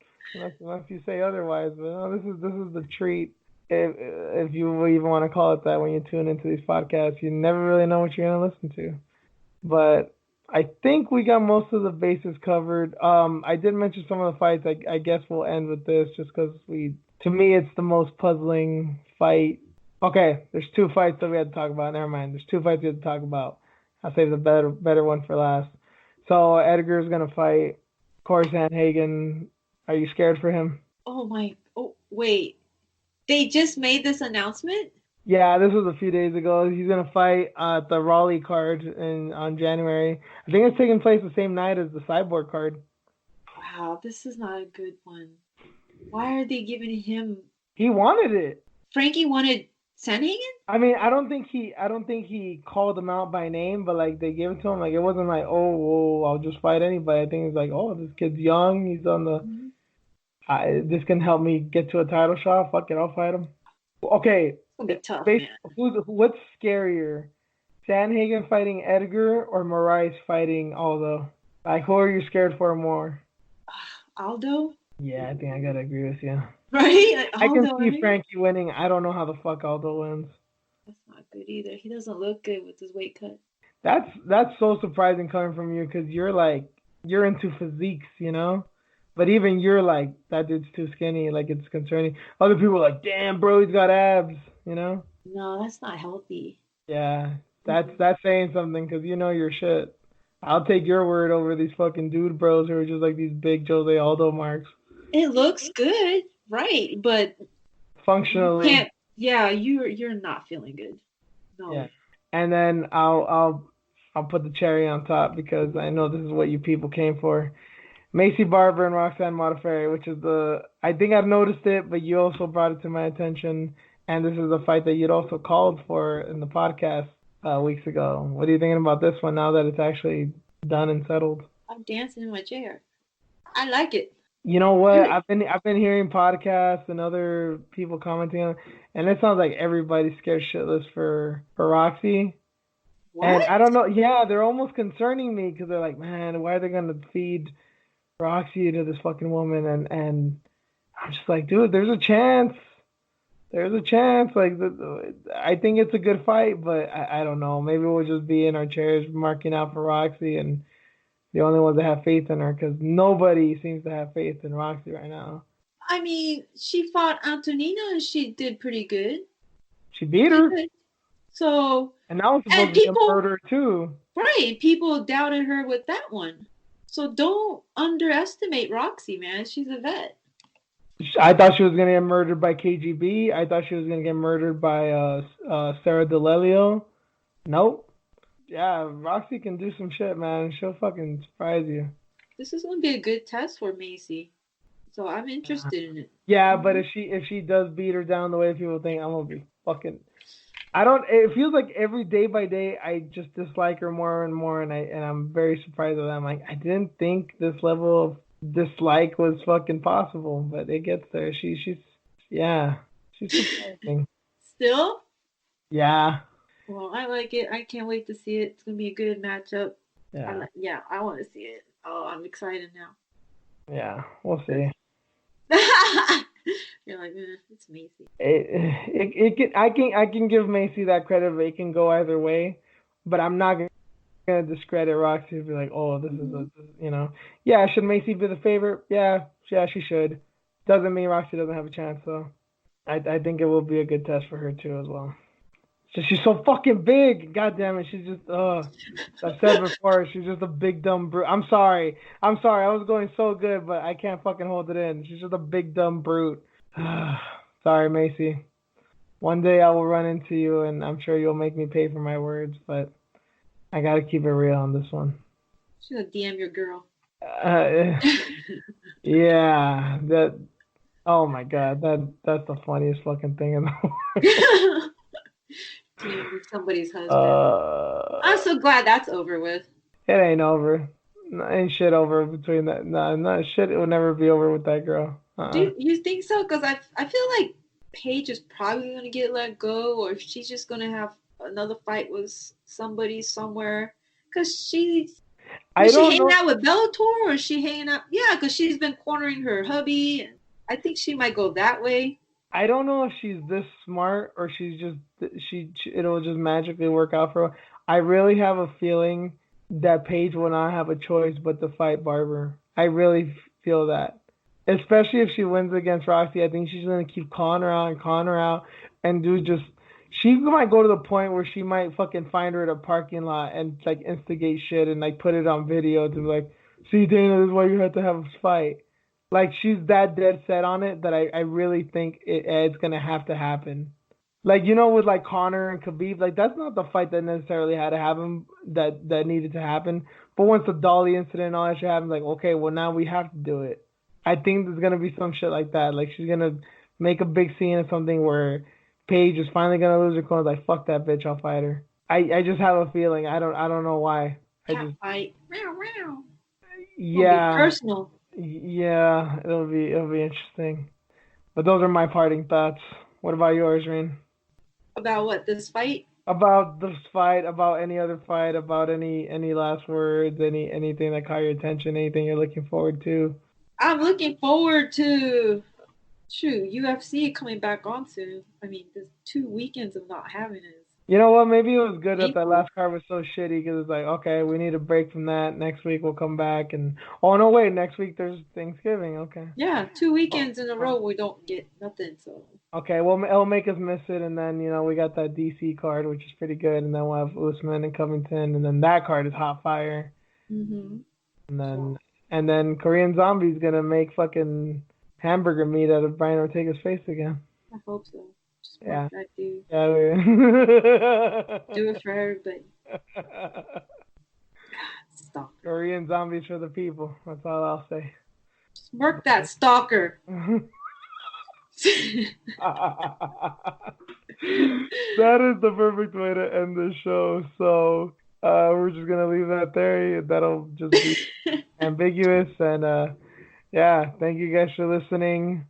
unless you say otherwise, but no, this is the treat. if you even want to call it that when you tune into these podcasts. You never really know what you're gonna listen to. But I think we got most of the bases covered. I did mention some of the fights. I guess we'll end with this just because to me, it's the most puzzling fight. Okay, there's two fights that we had to talk about. Never mind. There's two fights we had to talk about. I'll save the better one for last. So Edgar's gonna fight Corey Sandhagen. Are you scared for him? Oh, wait. They just made this announcement? Yeah, this was a few days ago. He's gonna fight at the Raleigh card on January. I think it's taking place the same night as the Cyborg card. Wow, this is not a good one. Why are they giving him? He wanted it. Frankie wanted Sandhagen? I mean, I don't think he called him out by name, but like they gave it to him. Like it wasn't like, oh, whoa, I'll just fight anybody. I think it's like, oh, this kid's young. He's on the. Mm-hmm. This can help me get to a title shot. Fuck it, I'll fight him. Okay. It's gonna be tough, man. What's scarier, Sandhagen fighting Edgar or Moraes fighting Aldo? Like, who are you scared for more? Aldo? Yeah, I think I gotta agree with you. Right? I can see Frankie winning. I don't know how the fuck Aldo wins. That's not good either. He doesn't look good with his weight cut. That's so surprising coming from you because you're into physiques, you know? But even you're like, that dude's too skinny, like it's concerning. Other people are like, damn, bro, he's got abs, you know? No, that's not healthy. Yeah, that's saying something because you know your shit. I'll take your word over these fucking dude bros who are just like these big Jose Aldo marks. It looks good, right? But functionally, you're not feeling good. No. Yeah, and then I'll put the cherry on top because I know this is what you people came for. Maycee Barber and Roxanne Modafferi, which is I think I've noticed it, but you also brought it to my attention, and this is a fight that you'd also called for in the podcast weeks ago. What are you thinking about this one now that it's actually done and settled? I'm dancing in my chair. I like it. You know what? I've been hearing podcasts and other people commenting on it, and it sounds like everybody's scared shitless for Roxy. What? And I don't know. Yeah, they're almost concerning me because they're like, man, why are they gonna feed Roxy to this fucking woman? And I'm just like, dude, there's a chance. There's a chance. Like, I think it's a good fight, but I don't know. Maybe we'll just be in our chairs marking out for Roxy and the only ones that have faith in her because nobody seems to have faith in Roxy right now. I mean, she fought Antonina and she did pretty good. She beat her. So. And that was supposed to be a murder too. Right. People doubted her with that one. So don't underestimate Roxy, man. She's a vet. I thought she was going to get murdered by KGB. I thought she was going to get murdered by Sarah DeLelio. Nope. Yeah, Roxy can do some shit, man. She'll fucking surprise you. This is going to be a good test for Maycee. So I'm interested in it. Yeah, but if she does beat her down the way people think, I'm going to be fucking... It feels like every day by day I just dislike her more and more, and I'm very surprised with that. I'm like, I didn't think this level of dislike was fucking possible, but it gets there. She's surprising. Still? Yeah. Well, I like it. I can't wait to see it. It's gonna be a good matchup. Yeah. I want to see it. Oh, I'm excited now. Yeah, we'll see. You're like, it's Maycee. I can give Maycee that credit, but it can go either way. But I'm not gonna discredit Roxy and be like, oh, this is yeah. Should Maycee be the favorite? Yeah, she should. Doesn't mean Roxy doesn't have a chance, though. I think it will be a good test for her too as well. She's so fucking big. God damn it, she's just I've said before, she's just a big dumb brute. I'm sorry. I was going so good, but I can't fucking hold it in. She's just a big dumb brute. Sorry, Maycee. One day I will run into you, and I'm sure you'll make me pay for my words, but I gotta keep it real on this one. She's gonna DM your girl. Yeah, that. Oh my god, that's the funniest fucking thing in the world. Somebody's husband. I'm so glad that's over with. It ain't over. Ain't shit over between that. No shit. It will never be over with that girl. Do you think so? Because I feel like Paige is probably gonna get let go, or she's just gonna have another fight with somebody somewhere. Because is she hanging out with Bellator, or is she hanging out? Yeah, because she's been cornering her hubby. And I think she might go that way. I don't know if she's this smart or it'll just magically work out for her. I really have a feeling that Paige will not have a choice but to fight Barber. I really feel that. Especially if she wins against Roxy, I think she's gonna keep calling her out and calling her out and do just she might go to the point where she might fucking find her at a parking lot and like instigate shit and like put it on video to be like, see Dana, this is why you had to have a fight. Like she's that dead set on it that I really think it's gonna have to happen. Like with like Conor and Khabib, like that's not the fight that necessarily had to happen that needed to happen. But once the Dolly incident and all that shit happened, like okay, well now we have to do it. I think there's gonna be some shit like that. Like she's gonna make a big scene of something where Paige is finally gonna lose her clothes. Like fuck that bitch, I'll fight her. I just have a feeling. I don't know why. Cat fight. Meow meow. It'll be Yeah. personal. Yeah, it'll be interesting. But those are my parting thoughts. What about yours, Reen? About what? This fight? About this fight, about any other fight, about any last words, anything that caught your attention, anything you're looking forward to? I'm looking forward to UFC coming back on soon. I mean, there's 2 weekends of not having it. You know what? Maybe it was good that Painful. last card was so shitty because it's like, okay, we need a break from that. Next week we'll come back and oh no, wait, next week there's Thanksgiving. Okay. Yeah, 2 weekends in a row we don't get nothing. So Okay, well, it'll make us miss it, and then we got that DC card, which is pretty good, and then we'll have Usman and Covington, and then that card is hot fire, and then Korean Zombie's gonna make fucking hamburger meat out of Brian Ortega's face again. I hope so. Just Yeah. that dude. Yeah. Do it for everybody. Stop. Korean Zombies for the people. That's all I'll say. Just work that stalker. That is the perfect way to end the show. So we're just gonna leave that there. That'll just be ambiguous. And yeah, thank you guys for listening.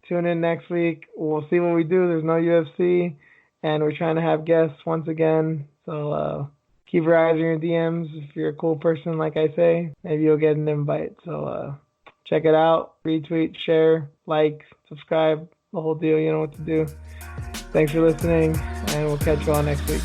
Tune in next week. We'll see what we do. There's no UFC, and we're trying to have guests once again. So keep your eyes on your DMs. If you're a cool person, like I say, maybe you'll get an invite. So check it out. Retweet, share, like, subscribe, the whole deal. You know what to do. Thanks for listening, and we'll catch you all next week.